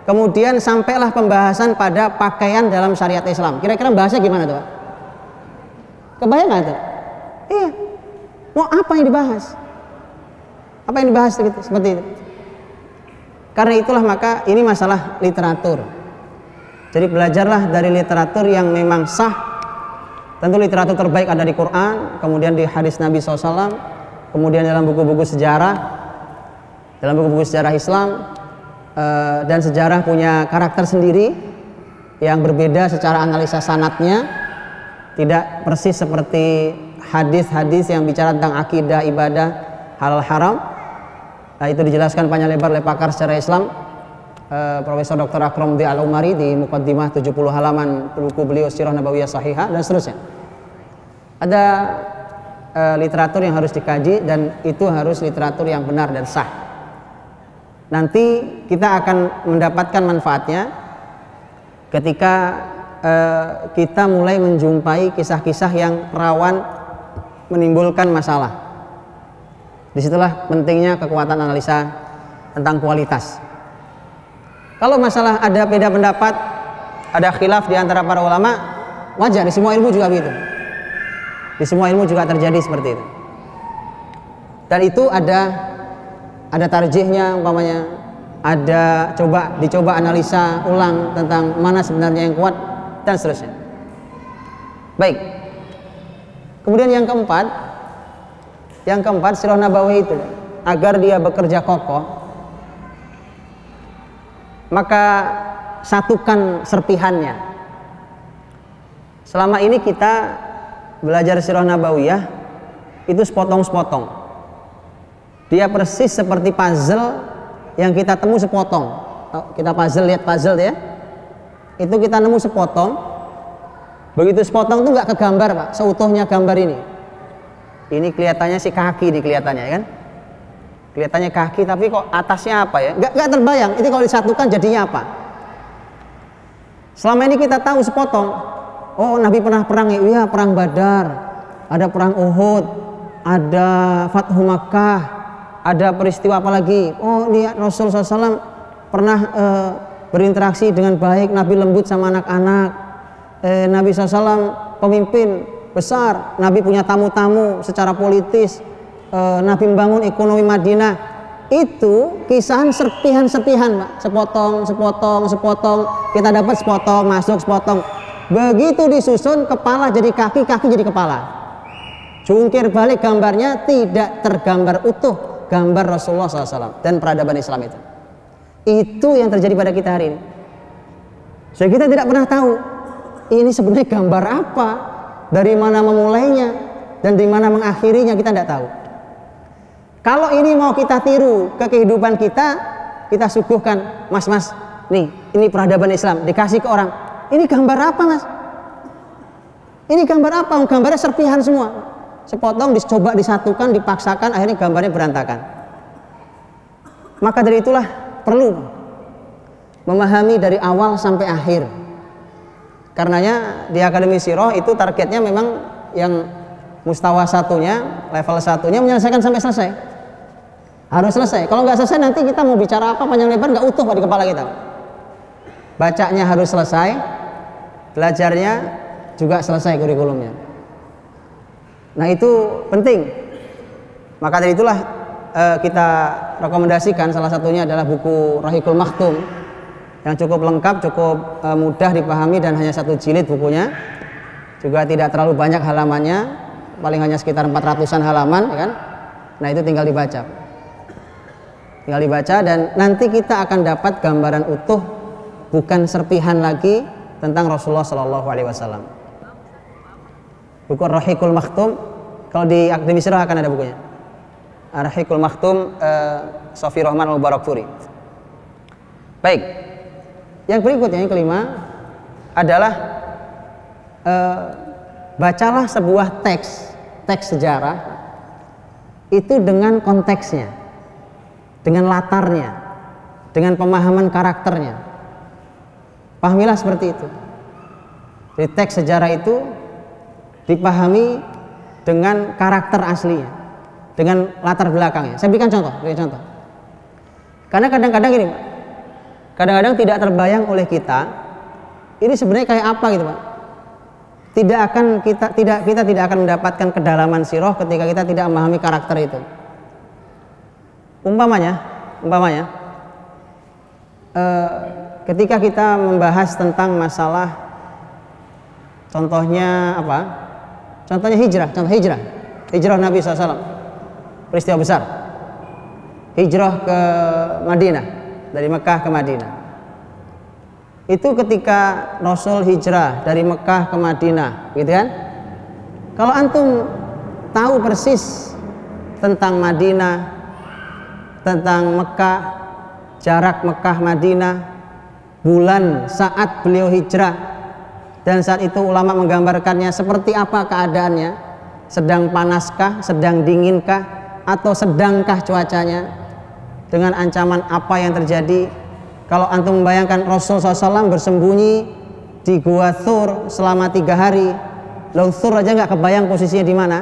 Kemudian sampailah pembahasan pada pakaian dalam syariat Islam. Kira-kira bahasnya gimana tuh, Pak? Kebayang nggak tuh? Iya. Mau apa yang dibahas? Apa yang dibahas seperti itu? Karena itulah maka ini masalah literatur. Jadi belajarlah dari literatur yang memang sah. Tentu literatur terbaik ada di Quran, kemudian di hadis Nabi SAW, kemudian dalam buku-buku sejarah, dalam buku-buku sejarah Islam, dan sejarah punya karakter sendiri yang berbeda secara analisa sanadnya, tidak persis seperti hadis-hadis yang bicara tentang akidah, ibadah, halal haram. Nah, itu dijelaskan panjang lebar oleh pakar secara Islam, Profesor Dr. Akram D. Al-Umari di Muqaddimah 70 halaman buku beliau Sirah Nabawiyah Sahihah dan seterusnya. Ada literatur yang harus dikaji dan itu harus literatur yang benar dan sah. Nanti kita akan mendapatkan manfaatnya ketika kita mulai menjumpai kisah-kisah yang rawan menimbulkan masalah. Disitulah pentingnya kekuatan analisa tentang kualitas. Kalau masalah ada beda pendapat, ada khilaf di antara para ulama, wajar, di semua ilmu juga begitu. Di semua ilmu juga terjadi seperti itu. Dan itu ada tarjihnya umpamanya, ada dicoba analisa ulang tentang mana sebenarnya yang kuat dan seterusnya. Baik. Kemudian yang keempat Sirah Nabawi itu agar dia bekerja kokoh, maka satukan serpihannya. Selama ini kita belajar Sirah Nabawiyah itu sepotong-sepotong. Dia persis seperti puzzle yang kita temu sepotong. Kita lihat puzzle ya. Itu kita nemu sepotong. Begitu sepotong itu nggak kegambar, Pak, seutuhnya gambar ini. Ini kelihatannya sih kaki nih kelihatannya kan. Kelihatannya kaki tapi kok atasnya apa ya? Nggak terbayang. Itu kalau disatukan jadinya apa? Selama ini kita tahu sepotong. Oh, Nabi pernah perang ya? Iya, perang Badar. Ada perang Uhud. Ada Fathu Makkah. Ada peristiwa apa lagi? Oh, lihat Rasul SAW pernah berinteraksi dengan baik. Nabi lembut sama anak-anak. Nabi SAW pemimpin besar. Nabi punya tamu-tamu secara politis. Nabi membangun ekonomi Madinah. Itu kisahan serpihan-serpihan, Pak. Sepotong. Kita dapat sepotong, masuk sepotong. Begitu disusun, kepala jadi kaki, kaki jadi kepala. Jungkir balik gambarnya tidak tergambar utuh gambar Rasulullah SAW dan peradaban Islam itu. Itu yang terjadi pada kita hari ini. Jadi kita tidak pernah tahu ini sebenarnya gambar apa, dari mana memulainya, dan dari mana mengakhirinya kita tidak tahu. Kalau ini mau kita tiru ke kehidupan kita suguhkan, mas, nih, ini peradaban Islam, dikasih ke orang. Ini gambar apa, mas? Ini gambar apa? Gambarnya serpihan semua. Sepotong, dicoba disatukan, dipaksakan, akhirnya gambarnya berantakan. Maka dari itulah perlu memahami dari awal sampai akhir. Karenanya di Akademi Sirah itu targetnya memang yang mustawa satunya, level satunya menyelesaikan sampai selesai. Harus selesai. Kalau nggak selesai nanti kita mau bicara apa panjang lebar nggak utuh di kepala kita. Bacanya harus selesai, belajarnya juga selesai kurikulumnya. Nah itu penting. Maka dari itulah kita rekomendasikan salah satunya adalah buku Rahiqul Makhtum yang cukup lengkap, cukup mudah dipahami dan hanya 1 jilid bukunya. Juga tidak terlalu banyak halamannya, paling hanya sekitar 400-an halaman, ya kan? Nah itu tinggal dibaca. Tinggal dibaca dan nanti kita akan dapat gambaran utuh, bukan serpihan lagi tentang Rasulullah SAW. Buku Rahiqul Makhtum, kalau di Akademi Sirah akan ada bukunya. Rahiqul Makhtum, Sofi Rahman Al-Mubarakfuri. Baik, yang berikutnya yang kelima adalah bacalah sebuah teks sejarah itu dengan konteksnya, dengan latarnya, dengan pemahaman karakternya. Pahamilah seperti itu. Jadi teks sejarah itu dipahami dengan karakter aslinya, dengan latar belakangnya. Saya berikan contoh. Karena kadang-kadang ini, Pak, kadang-kadang tidak terbayang oleh kita ini sebenarnya kayak apa gitu, Pak. Kita tidak akan mendapatkan kedalaman sirah ketika kita tidak memahami karakter itu. Umpamanya, ketika kita membahas tentang masalah, contohnya apa? Contohnya hijrah Nabi SAW, peristiwa besar, hijrah ke Madinah, dari Mekah ke Madinah. Itu ketika Rasul hijrah dari Mekah ke Madinah, gitu kan? Kalau antum tahu persis tentang Madinah, tentang Mekah, jarak Mekah Madinah, bulan saat beliau hijrah, dan saat itu ulama menggambarkannya seperti apa keadaannya, sedang panaskah, sedang dinginkah, atau sedangkah cuacanya, dengan ancaman apa yang terjadi. Kalau antum membayangkan Rasul SAW bersembunyi di Gua Thur selama 3 hari, Long Thur aja nggak kebayang posisinya di mana.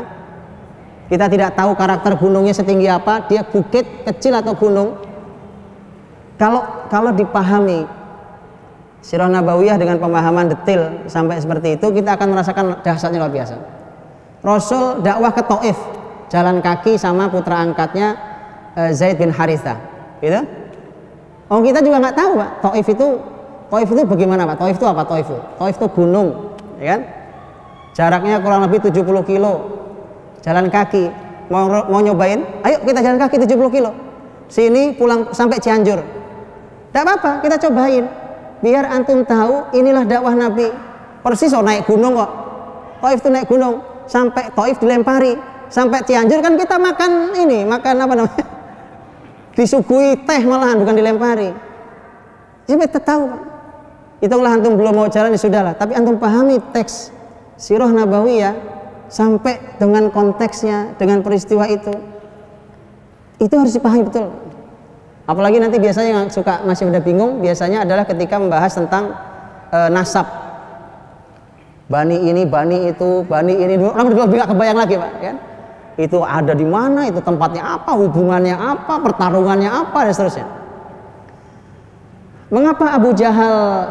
Kita tidak tahu karakter gunungnya setinggi apa, dia bukit kecil atau gunung. Kalau dipahami Sirah Nabawiyah dengan pemahaman detail sampai seperti itu, kita akan merasakan dahsyatnya luar biasa. Rasul dakwah ke Taif, jalan kaki sama putra angkatnya Zaid bin Harithah, gitu. Oh, kita juga nggak tahu, Pak. Taif itu bagaimana, Pak? Taif itu apa? Taif itu gunung, ya kan? Jaraknya kurang lebih 70 kilo. Jalan kaki. Mau nyobain? Ayo kita jalan kaki 70 kilo. Sini pulang sampai Cianjur. Tidak apa-apa, kita cobain. Biar antum tahu inilah dakwah Nabi. Persis naik gunung kok. Taif itu naik gunung. Sampai Taif dilempari. Sampai Cianjur kan kita makan apa namanya? Disuguhi teh malahan, bukan dilempari. Jadi kita tahu, Pak. Itulah antum belum mau jalan ya sudahlah. Tapi antum pahami teks Sirah Nabawiyah sampai dengan konteksnya, dengan peristiwa itu harus dipahami betul. Apalagi nanti biasanya yang suka masih udah bingung biasanya adalah ketika membahas tentang nasab. Bani ini, bani itu, bani ini, orang udah nggak kebayang lagi Pak, kan? Itu ada di mana, itu tempatnya apa, hubungannya apa, pertarungannya apa, dan seterusnya. Mengapa Abu Jahal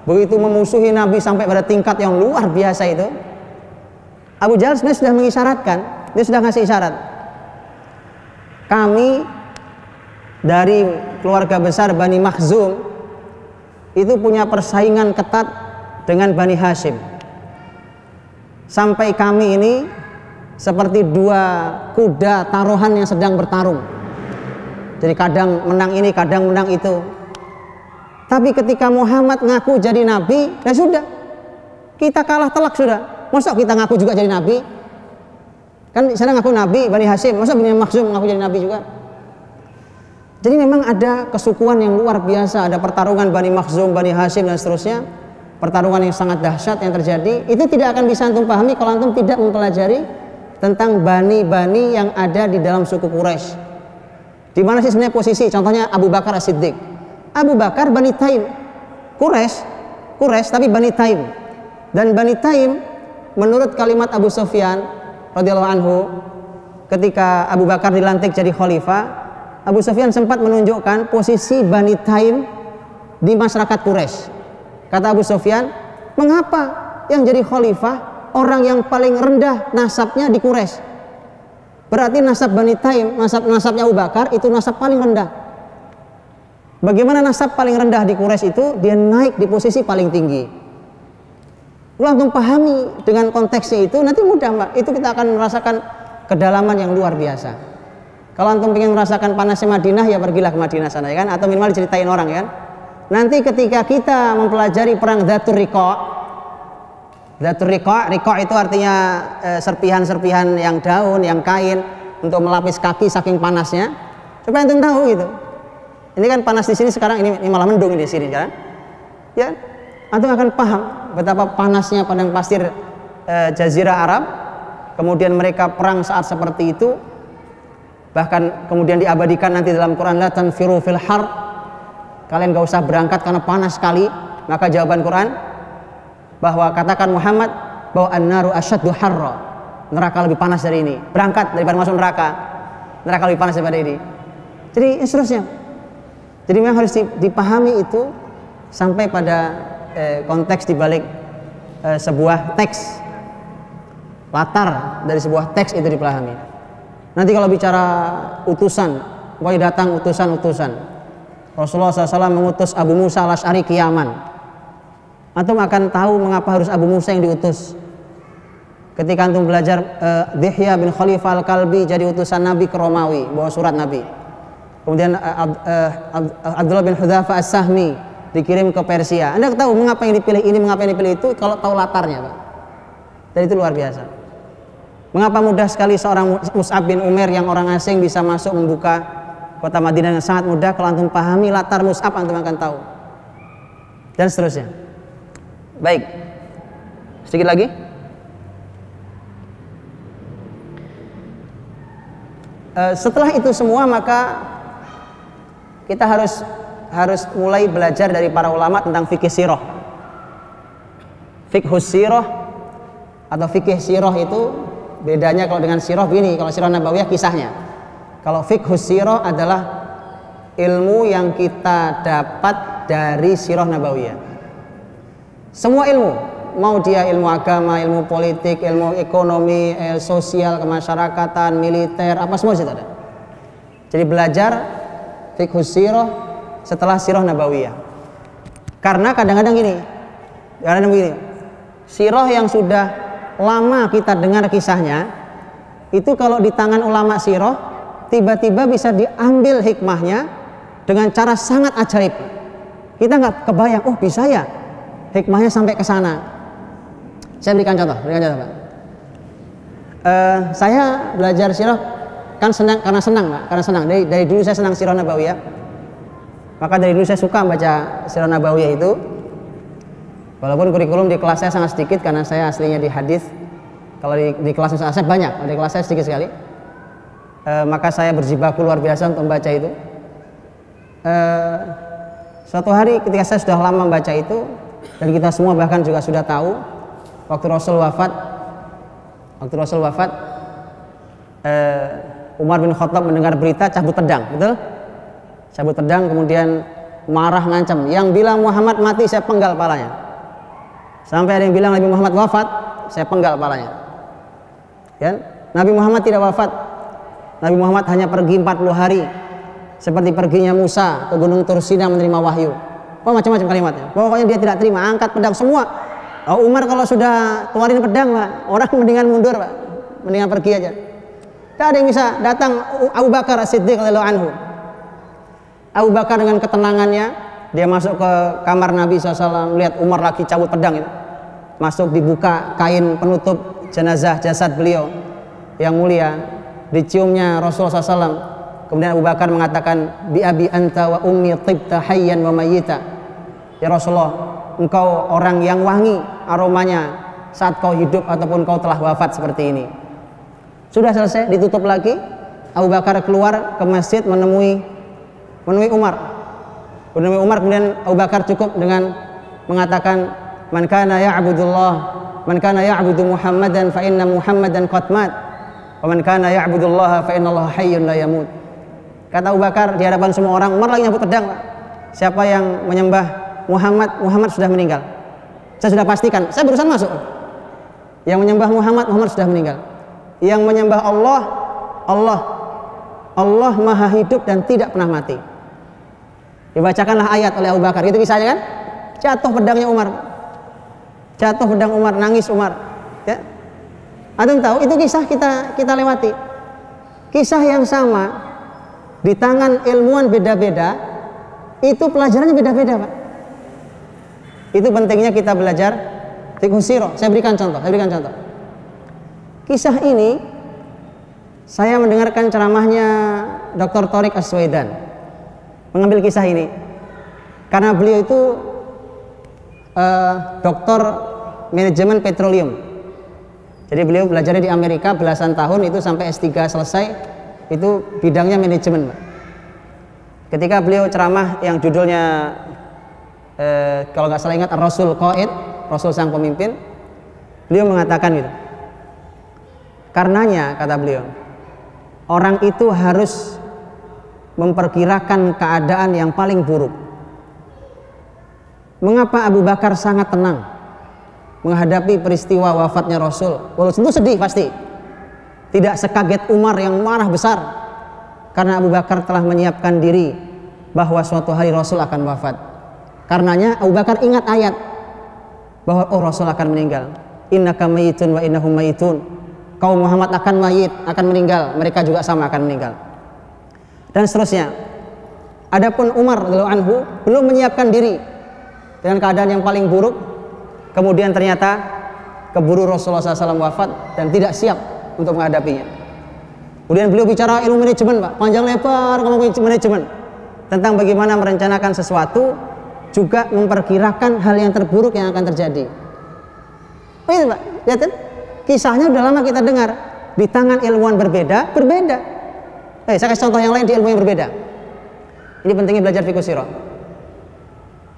begitu memusuhi Nabi sampai pada tingkat yang luar biasa itu? Abu Jahal sebenarnya sudah mengisyaratkan, dia sudah ngasih isyarat. Kami dari keluarga besar Bani Makhzum itu punya persaingan ketat dengan Bani Hashim. Sampai kami ini seperti dua kuda taruhan yang sedang bertarung. Jadi kadang menang ini, kadang menang itu. Tapi ketika Muhammad ngaku jadi nabi, ya sudah, kita kalah telak sudah. Masa kita ngaku juga jadi nabi? Kan saya ngaku nabi Bani Hashim, masa Bani Makhzum ngaku jadi nabi juga? Jadi memang ada kesukuan yang luar biasa, ada pertarungan Bani Makhzum, Bani Hashim dan seterusnya. Pertarungan yang sangat dahsyat yang terjadi. Itu tidak akan bisa antum pahami kalau antum tidak mempelajari tentang bani-bani yang ada di dalam suku Quraisy. Di mana sih sebenarnya posisi? Contohnya Abu Bakar As-Siddiq. Abu Bakar Bani Taim. Quraisy tapi Bani Taim. Dan Bani Taim menurut kalimat Abu Sufyan radhiyallahu anhu ketika Abu Bakar dilantik jadi khalifah, Abu Sufyan sempat menunjukkan posisi Bani Taim di masyarakat Quraisy. Kata Abu Sufyan, mengapa yang jadi khalifah orang yang paling rendah nasabnya di Quraisy? Berarti nasab Bani Taim, nasabnya Abu Bakar itu nasab paling rendah. Bagaimana nasab paling rendah di Quraisy itu dia naik di posisi paling tinggi. Kalau antum pahami dengan konteksnya itu nanti mudah Mbak, itu kita akan merasakan kedalaman yang luar biasa. Kalau antum ingin merasakan panasnya Madinah ya pergilah ke Madinah sana ya kan, atau minimal diceritain orang ya kan. Nanti ketika kita mempelajari perang Dzatur Riqa, Riqa itu artinya serpihan-serpihan yang daun, yang kain untuk melapis kaki saking panasnya. Supaya antum tahu gitu. Ini kan panas di sini sekarang, ini malah mendung di sini kan. Ya, antum akan paham betapa panasnya padang pasir Jazirah Arab. Kemudian mereka perang saat seperti itu. Bahkan kemudian diabadikan nanti dalam Quran, la tanfiru fil har. Kalian gak usah berangkat karena panas sekali. Maka jawaban Quran bahwa katakan Muhammad bahwa an-naru asyaddu harra, neraka lebih panas dari ini. Berangkat daripada masuk neraka, neraka lebih panas daripada ini. Jadi seterusnya. Jadi memang harus dipahami itu sampai pada konteks dibalik sebuah teks, latar dari sebuah teks itu dipahami. Nanti kalau bicara utusan, pokoknya datang utusan-utusan. Rasulullah SAW mengutus Abu Musa al-Asy'ari ke Yaman. Antum akan tahu mengapa harus Abu Musa yang diutus. Ketika antum belajar Dihya bin Khalifah al-Kalbi jadi utusan Nabi ke Romawi, bawa surat Nabi. Kemudian Abdullah bin Hudzafah As-Sahmi dikirim ke Persia. Anda tahu mengapa yang dipilih ini, mengapa yang dipilih itu kalau tahu latarnya, Pak. Dan itu luar biasa. Mengapa mudah sekali seorang Mus'ab bin Umair yang orang asing bisa masuk membuka kota Madinah yang sangat mudah? Kalau antum pahami latar Mus'ab, antum akan tahu. Dan seterusnya. Baik. Sedikit lagi. Setelah itu semua maka kita harus mulai belajar dari para ulama tentang fikih sirah. Fiqhus sirah atau fikih sirah itu bedanya kalau dengan sirah begini. Kalau sirah nabawiyah kisahnya. Kalau fiqhus sirah adalah ilmu yang kita dapat dari sirah nabawiyah. Semua ilmu, mau dia ilmu agama, ilmu politik, ilmu ekonomi, sosial, kemasyarakatan, militer, apa semua situ ada. Jadi belajar fiqhus sirah setelah sirah nabawiyah. Karena kadang-kadang gini, sirah yang sudah lama kita dengar kisahnya, itu kalau di tangan ulama sirah tiba-tiba bisa diambil hikmahnya dengan cara sangat ajaib. Kita nggak kebayang, oh bisa ya hikmahnya sampai ke sana. Saya berikan contoh Pak. Saya belajar sirah kan karena senang. Dari dulu saya senang sirah nabawiyah. Maka dari dulu saya suka baca sirah nabawiyah itu. Walaupun kurikulum di kelas saya sangat sedikit karena saya aslinya di hadis. Kalau di kelas saya banyak, di kelas saya sedikit sekali. Maka saya berjibaku luar biasa untuk membaca itu. Suatu hari ketika saya sudah lama membaca itu, dan kita semua bahkan juga sudah tahu, waktu Rasul wafat, Umar bin Khattab mendengar berita cabut pedang, betul? Cabut pedang, kemudian marah ngancam, yang bilang Muhammad mati saya penggal palanya. Sampai ada yang bilang Nabi Muhammad wafat, saya penggal palanya. Ya? Nabi Muhammad tidak wafat. Nabi Muhammad hanya pergi 40 hari, seperti perginya Musa ke Gunung Tursina menerima wahyu. Oh, macam-macam kalimatnya. Pokoknya dia tidak terima, angkat pedang semua. Oh, Umar kalau sudah keluarin pedang, Pak, orang mendingan mundur, Pak. Mendingan pergi aja. Tidak ada yang bisa datang. Abu Bakar As-Siddiq radhiyallahu anhu. Abu Bakar dengan ketenangannya, dia masuk ke kamar Nabi SAW, melihat Umar lagi cabut pedang itu. Masuk, dibuka kain penutup jenazah jasad beliau yang mulia, diciumnya Rasulullah SAW. Kemudian Abu Bakar mengatakan, bi abi anta wa ummi tibta hayyan wa mayyita. Ya Rasulullah, engkau orang yang wangi aromanya saat kau hidup ataupun kau telah wafat seperti ini. Sudah selesai, ditutup lagi. Abu Bakar keluar ke masjid menemui Umar. Kemudian Abu Bakar cukup dengan mengatakan, man kana ya'budullah, man kana ya'budu Muhammadan fa inna Muhammadan qad mat, wa man kana ya'budullaha fa innallaha hayyun la yamut. Kata Abu Bakar di hadapan semua orang, Umar lagi nyambut pedang, Pak. Siapa yang menyembah Muhammad, Muhammad sudah meninggal. Saya sudah pastikan, saya barusan masuk. Yang menyembah Muhammad, Muhammad sudah meninggal. Yang menyembah Allah, Allah maha hidup dan tidak pernah mati. Dibacakanlah ayat oleh Abu Bakar, itu kisahnya kan? Jatuh pedangnya Umar. Jatuh pedang Umar, nangis Umar. Ya. Antum tahu, itu kisah kita lewati. Kisah yang sama di tangan ilmuwan beda-beda, itu pelajarannya beda-beda, Pak. Itu pentingnya kita belajar fiqh sirah. Saya berikan contoh. Kisah ini saya mendengarkan ceramahnya Dr. Thoriq As-Suwaidan, mengambil kisah ini karena beliau itu doktor manajemen petroleum. Jadi beliau belajarnya di Amerika belasan tahun, itu sampai S3 selesai, itu bidangnya manajemen. Ketika beliau ceramah yang judulnya kalau nggak salah ingat Rasul Qaid, Rasul sang pemimpin, beliau mengatakan gitu. Karenanya, kata beliau, orang itu harus memperkirakan keadaan yang paling buruk. Mengapa Abu Bakar sangat tenang menghadapi peristiwa wafatnya Rasul? Walaupun itu sedih pasti. Tidak sekaget Umar yang marah besar, karena Abu Bakar telah menyiapkan diri bahwa suatu hari Rasul akan wafat. Karenanya Abu Bakar ingat ayat bahwa Rasul akan meninggal. Innaka mayyitun wa innahum mayyitun. Kaum Muhammad akan mayit, akan meninggal, mereka juga sama akan meninggal. Dan seterusnya. Adapun Umar radhiyallahu anhu belum menyiapkan diri dengan keadaan yang paling buruk, kemudian ternyata keburu Rasulullah SAW wafat dan tidak siap untuk menghadapinya. Kemudian beliau bicara ilmu manajemen, Pak, panjang lebar ngomong manajemen tentang bagaimana merencanakan sesuatu, juga memperkirakan hal yang terburuk yang akan terjadi. Ini, Pak, lihat kan? Kisahnya udah lama kita dengar, di tangan ilmuwan berbeda. Saya kasih contoh yang lain di ilmu yang berbeda. Ini pentingnya belajar fiqh sirah.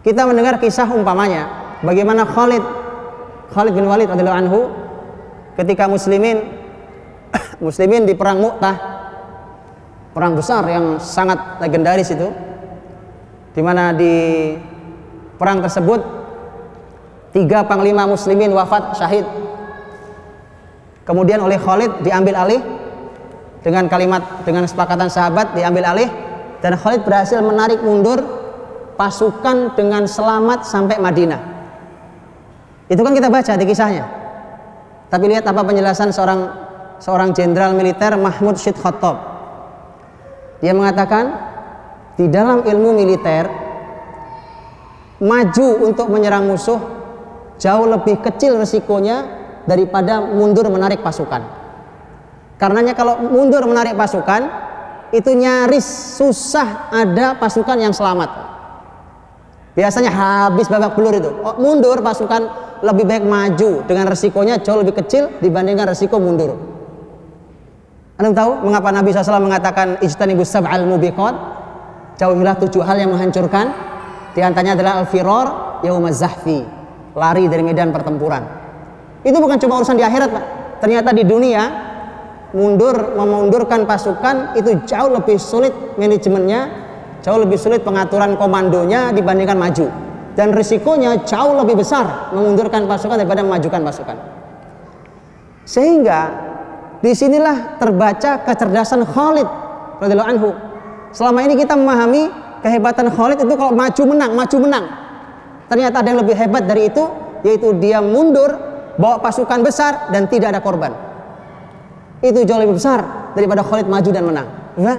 Kita mendengar kisah umpamanya bagaimana Khalid bin Walid radhiyallahu anhu ketika muslimin di perang Mu'tah, perang besar yang sangat legendaris itu, di mana di perang tersebut 3 panglima muslimin wafat syahid. Kemudian oleh Khalid diambil alih dengan kesepakatan sahabat, diambil alih, dan Khalid berhasil menarik mundur pasukan dengan selamat sampai Madinah. Itu kan kita baca di kisahnya. Tapi lihat apa penjelasan seorang jenderal militer, Mahmud Syed Khattab. Dia mengatakan di dalam ilmu militer, maju untuk menyerang musuh jauh lebih kecil resikonya daripada mundur menarik pasukan. Karenanya kalau mundur menarik pasukan itu nyaris susah ada pasukan yang selamat. Biasanya habis babak belur itu. Mundur pasukan lebih baik maju dengan resikonya jauh lebih kecil dibandingkan resiko mundur. Anda tahu mengapa Nabi SAW mengatakan ijtanibus sab'al mubiqat, jauhilah 7 hal yang menghancurkan. Di antaranya adalah al-firar yaumaz zahfi, lari dari medan pertempuran. Itu bukan cuma urusan di akhirat, Pak. Ternyata di dunia memundurkan pasukan itu jauh lebih sulit manajemennya, jauh lebih sulit pengaturan komandonya dibandingkan maju. Dan risikonya jauh lebih besar memundurkan pasukan daripada memajukan pasukan. Sehingga disinilah terbaca kecerdasan Khalid radhiyallahu anhu. Selama ini kita memahami kehebatan Khalid itu kalau maju menang. Ternyata ada yang lebih hebat dari itu, yaitu dia mundur, bawa pasukan besar dan tidak ada korban. Itu jauh lebih besar daripada Khalid maju dan menang. Nah,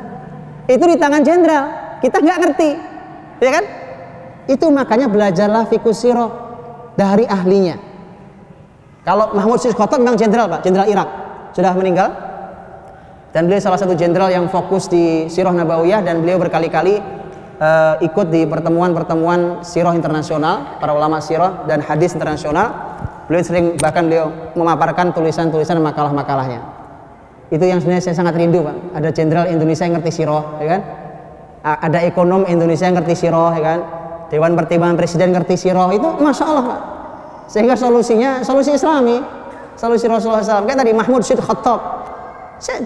itu di tangan jenderal, kita nggak ngerti, ya kan? Itu makanya belajarlah fiqh sirah dari ahlinya. Kalau Mahmud Syekh Khattab memang jenderal, Pak, jenderal Irak, sudah meninggal. Dan beliau salah satu jenderal yang fokus di sirah nabawiyah, dan beliau berkali-kali ikut di pertemuan-pertemuan sirah internasional, para ulama sirah dan hadis internasional. Beliau sering, bahkan beliau memaparkan tulisan-tulisan dan makalah-makalahnya. Itu yang sebenarnya saya sangat rindu, Pak. Ada jenderal Indonesia yang ngerti sirah, ya kan? Ada ekonom Indonesia yang ngerti sirah, ya kan? Dewan Pertimbangan Presiden ngerti sirah, itu masya Allah, Pak. Sehingga solusinya solusi Islami, solusi Rasulullah SAW. Kayak tadi Mahmud Syekh Khattab,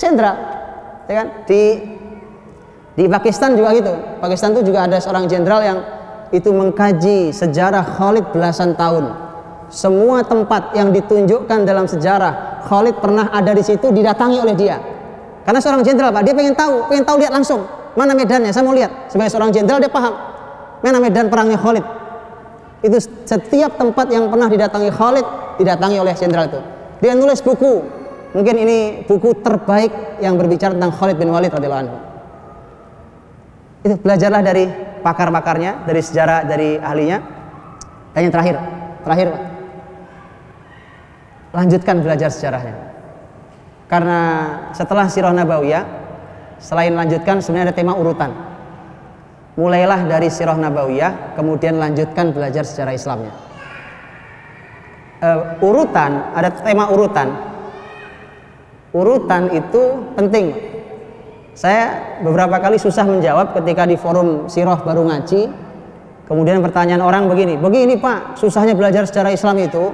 jenderal, ya kan? Di Pakistan juga gitu. Pakistan itu juga ada seorang jenderal yang itu mengkaji sejarah Khalid belasan tahun. Semua tempat yang ditunjukkan dalam sejarah Khalid pernah ada di situ didatangi oleh dia. Karena seorang jenderal, Pak, dia pengen tahu lihat langsung mana medannya. Saya mau lihat. Sebagai seorang jenderal dia paham mana medan perangnya Khalid. Itu setiap tempat yang pernah didatangi Khalid didatangi oleh jenderal itu. Dia nulis buku. Mungkin ini buku terbaik yang berbicara tentang Khalid bin Walid radhiyallahu anhu. Itu belajarlah dari pakar-pakarnya, dari sejarah, dari ahlinya. Dan yang terakhir, Pak, lanjutkan belajar sejarahnya. Karena setelah sirah nabawiyah, selain lanjutkan sebenarnya ada tema urutan. Mulailah dari sirah nabawiyah, kemudian lanjutkan belajar sejarah Islamnya. Urutan, ada tema urutan. Urutan itu penting. Saya beberapa kali susah menjawab ketika di forum sirah baru ngaji. Kemudian pertanyaan orang begini Pak, susahnya belajar sejarah Islam itu,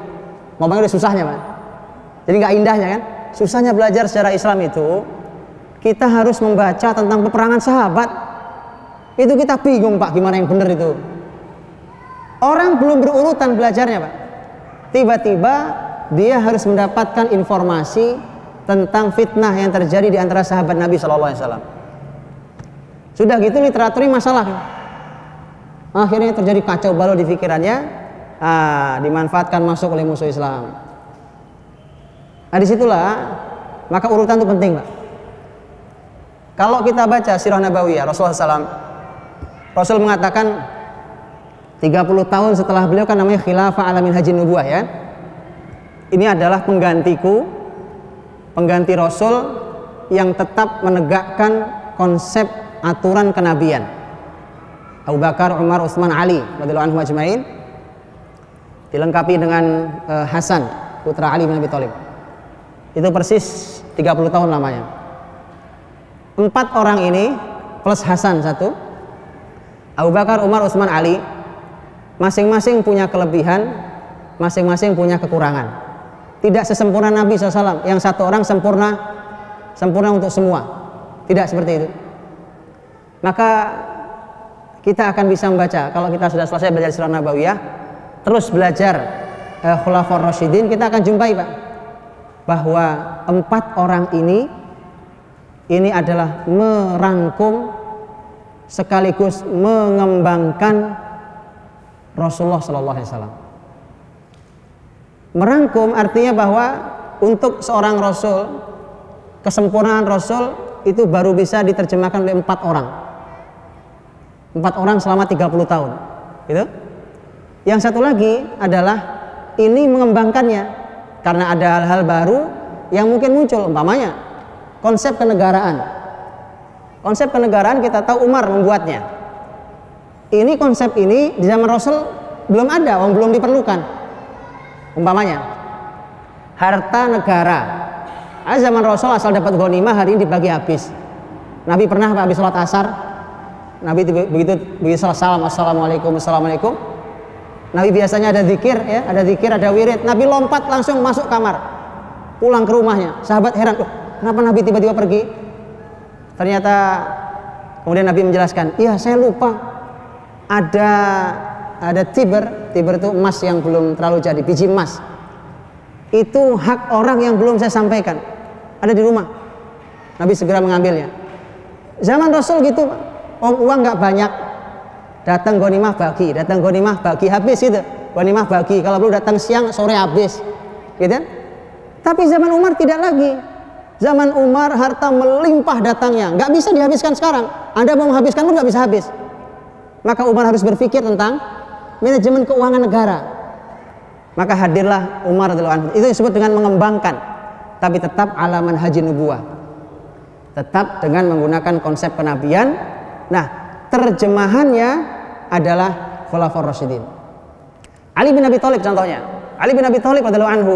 ngomongnya udah susahnya, Pak. Jadi nggak indahnya kan? Susahnya belajar sejarah Islam itu, kita harus membaca tentang peperangan sahabat. Itu kita bingung, Pak, gimana yang benar itu. Orang belum berurutan belajarnya, Pak. Tiba-tiba dia harus mendapatkan informasi tentang fitnah yang terjadi di antara sahabat Nabi SAW. Sudah gitu literaturnya masalah. Akhirnya terjadi kacau balau di pikirannya, dimanfaatkan masuk oleh musuh Islam. Nah, disitulah maka urutan itu penting, Pak. Kalau kita baca sirah nabawiyah Rasulullah SAW, Rasul mengatakan 30 tahun setelah beliau kan namanya khilafah ala minhajin nubuwah, ya. Ini adalah pengganti Rasul yang tetap menegakkan konsep aturan kenabian. Abu Bakar, Umar, Utsman, Ali radhiyallahu anhum ajmain, dilengkapi dengan Hasan, putra Ali bin Abi Thalib. Itu persis 30 tahun lamanya. 4 orang ini plus Hasan 1, Abu Bakar, Umar, Utsman, Ali, masing-masing punya kelebihan, masing-masing punya kekurangan. Tidak sesempurna Nabi SAW, yang satu orang sempurna untuk semua. Tidak seperti itu. Maka kita akan bisa membaca, kalau kita sudah selesai belajar sirah nabawiyah, terus belajar Khulafaur Rasyidin, kita akan jumpai, Pak, bahwa 4 orang ini adalah merangkum sekaligus mengembangkan Rasulullah SAW. Merangkum artinya bahwa untuk seorang Rasul, kesempurnaan Rasul itu baru bisa diterjemahkan oleh 4 orang. 4 orang selama 30 tahun, gitu. Yang satu lagi adalah ini mengembangkannya karena ada hal-hal baru yang mungkin muncul, umpamanya konsep kenegaraan. Konsep kenegaraan kita tahu Umar membuatnya. Ini konsep ini di zaman Rasul belum ada, belum diperlukan. Umpamanya harta negara. Zaman Rasul asal dapat ghanimah hari ini dibagi habis. Nabi pernah habis sholat asar, Nabi begitu salam, assalamualaikum, assalamualaikum. Nabi biasanya ada zikir, ya, ada wirid. Nabi lompat langsung masuk kamar, pulang ke rumahnya. Sahabat heran, kenapa Nabi tiba-tiba pergi? Ternyata kemudian Nabi menjelaskan, iya saya lupa ada tiber itu emas yang belum terlalu jadi, biji emas. Itu hak orang yang belum saya sampaikan, ada di rumah. Nabi segera mengambilnya. Zaman Rasul gitu, uang nggak banyak, datang ghanimah bagi habis gitu. Ghanimah bagi, kalau belum datang siang sore habis, gitu. Tapi zaman Umar tidak lagi. Zaman Umar harta melimpah datangnya, nggak bisa dihabiskan sekarang. Anda mau menghabiskan pun nggak bisa habis. Maka Umar harus berpikir tentang manajemen keuangan negara. Maka hadirlah Umar radhiyallahu anhu. Itu disebut dengan mengembangkan, tapi tetap ala manhajin nubuwah. Tetap dengan menggunakan konsep kenabian. Nah, terjemahannya adalah Khulafaur Rasyidin. Ali bin Abi Thalib contohnya. Ali bin Abi Thalib radhiyallahu anhu,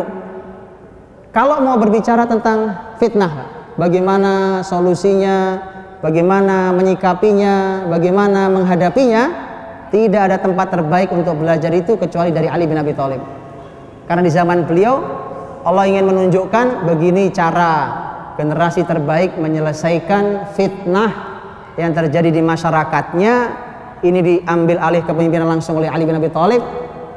kalau mau berbicara tentang fitnah, bagaimana solusinya, bagaimana menyikapinya, bagaimana menghadapinya, tidak ada tempat terbaik untuk belajar itu kecuali dari Ali bin Abi Thalib. Karena di zaman beliau Allah ingin menunjukkan begini cara generasi terbaik menyelesaikan fitnah yang terjadi di masyarakatnya. Ini diambil alih kepemimpinan langsung oleh Ali bin Abi Thalib,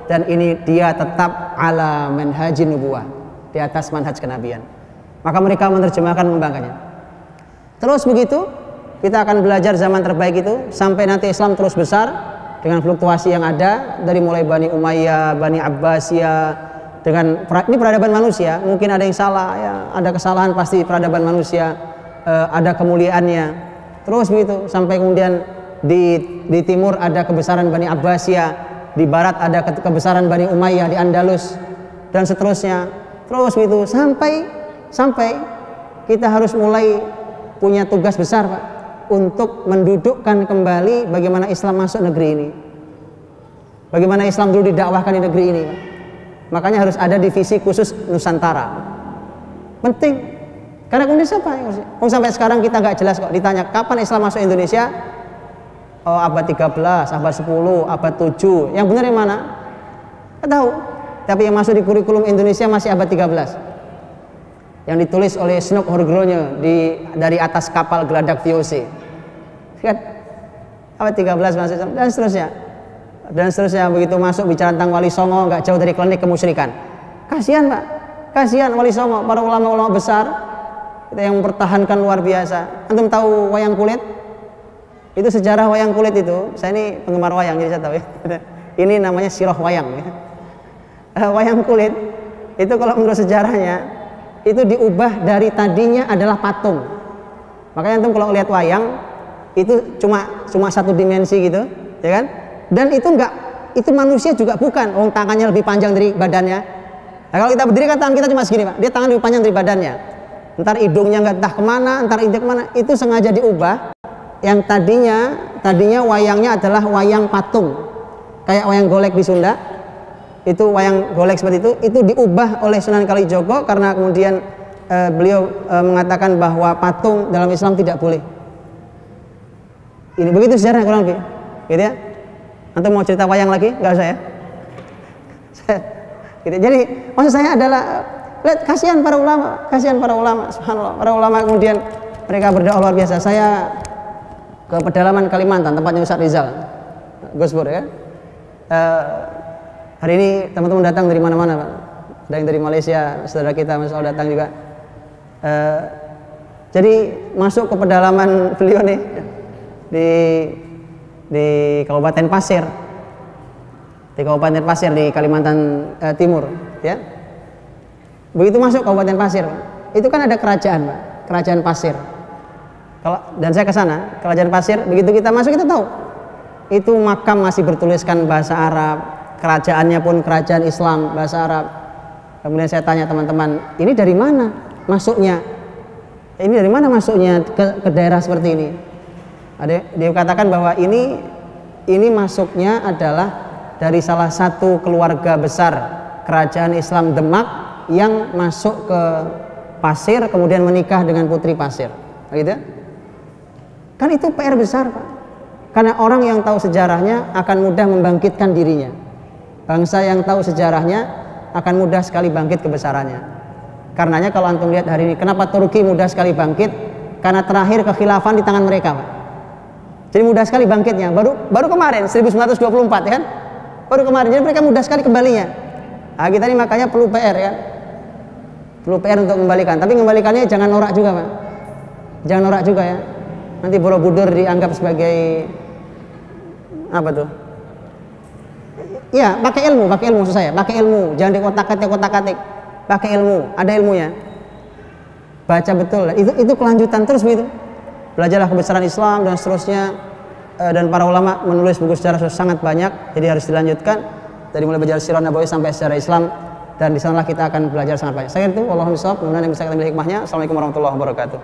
dan ini dia tetap ala manhajin nubuwah, di atas manhaj kenabian. Maka mereka menerjemahkan, membangkanya. Terus begitu kita akan belajar zaman terbaik itu sampai nanti Islam terus besar dengan fluktuasi yang ada dari mulai Bani Umayyah, Bani Abbasiyah. Dengan ini peradaban manusia, mungkin ada yang salah, ya, ada kesalahan pasti peradaban manusia, ada kemuliaannya. Terus begitu sampai kemudian di timur ada kebesaran Bani Abbasiyah, di barat ada kebesaran Bani Umayyah di Andalus, dan seterusnya. Terus begitu sampai kita harus mulai punya tugas besar, Pak, untuk mendudukkan kembali bagaimana Islam masuk negeri ini, bagaimana Islam dulu didakwahkan di negeri ini, Pak. Makanya harus ada divisi khusus Nusantara. Penting. Karena kemudian siapa yang sampai sekarang kita nggak jelas kok. Ditanya kapan Islam masuk Indonesia? Oh, abad 13, abad 10, abad 7. Yang benar yang mana? Nggak tahu. Tapi yang masuk di kurikulum Indonesia masih abad 13. Yang ditulis oleh Snook Horgrone dari atas kapal geladak VOC. Kan? Abad 13 masuk Islam dan seterusnya. Dan seterusnya. Begitu masuk bicara tentang Wali Songo, nggak jauh dari klinik kemusyrikan. Kasihan, Pak, kasihan Wali Songo, para ulama-ulama besar yang mempertahankan luar biasa. Antum tahu wayang kulit? Itu sejarah wayang kulit itu, saya ini penggemar wayang jadi saya tahu ya. Ini namanya sirah wayang ya. Wayang kulit itu kalau menurut sejarahnya itu diubah dari tadinya adalah patung. Makanya antum kalau lihat wayang itu cuma satu dimensi gitu, ya kan? Dan itu itu manusia juga bukan, tangannya lebih panjang dari badannya. Nah, kalau kita berdiri kan tangan kita cuma segini, Pak. Dia tangan lebih panjang dari badannya. Ntar hidungnya nggak entah kemana, ntar hidung kemana. Itu sengaja diubah. Yang tadinya wayangnya adalah wayang patung, kayak wayang golek di Sunda. Itu wayang golek seperti itu diubah oleh Sunan Kalijogo karena kemudian beliau mengatakan bahwa patung dalam Islam tidak boleh. Ini begitu sejarahnya kurang lebih, gitu ya. Antum mau cerita wayang lagi? Enggak usah ya. Gitu. Jadi maksud saya adalah lihat kasihan para ulama, subhanallah. Para ulama kemudian mereka berdoa luar biasa. Saya ke pedalaman Kalimantan, tempatnya Ustaz Rizal, Gus Bur ya. Hari ini teman-teman datang dari mana-mana, Pak. Ada yang dari Malaysia, saudara kita Mas Al datang juga. Jadi masuk ke pedalaman beliau nih di Kabupaten Pasir, di Kalimantan Timur, ya. Begitu masuk Kabupaten Pasir, itu kan ada kerajaan, Pak, kerajaan Pasir. Dan saya ke sana, kerajaan Pasir. Begitu kita masuk kita tahu, itu makam masih bertuliskan bahasa Arab, kerajaannya pun kerajaan Islam bahasa Arab. Kemudian saya tanya teman-teman, ini dari mana masuknya? Ini dari mana masuknya ke daerah seperti ini? Dia katakan bahwa ini masuknya adalah dari salah satu keluarga besar kerajaan Islam Demak yang masuk ke pasir kemudian menikah dengan putri pasir, gitu. Kan itu PR besar, Pak. Karena orang yang tahu sejarahnya akan mudah membangkitkan dirinya. Bangsa yang tahu sejarahnya akan mudah sekali bangkit kebesarannya. Karenanya kalau antum lihat hari ini, kenapa Turki mudah sekali bangkit? Karena terakhir kekhilafan di tangan mereka, Pak. Jadi mudah sekali bangkitnya. Baru kemarin 1924 ya kan? Baru kemarin. Jadi mereka mudah sekali kembalinya. Nah, kita ini makanya perlu PR ya. Perlu PR untuk kembalikan. Tapi kembalikannya jangan norak juga, Pak. Jangan norak juga ya. Nanti Borobudur dianggap sebagai apa tuh? Iya, pakai ilmu maksud saya. Pakai ilmu, jangan dikotak-katik. Pakai ilmu, ada ilmunya. Baca betul. Itu kelanjutan terus begitu. Belajarlah kebesaran Islam dan seterusnya, dan para ulama menulis buku sejarah sangat banyak, jadi harus dilanjutkan dari mulai belajar sirah nabawi sampai sejarah Islam, dan di sanalah kita akan belajar sangat banyak. Saya itu Allahumma shawab, mudah-mudahan yang bisa kita ambil hikmahnya. Assalamualaikum warahmatullahi wabarakatuh.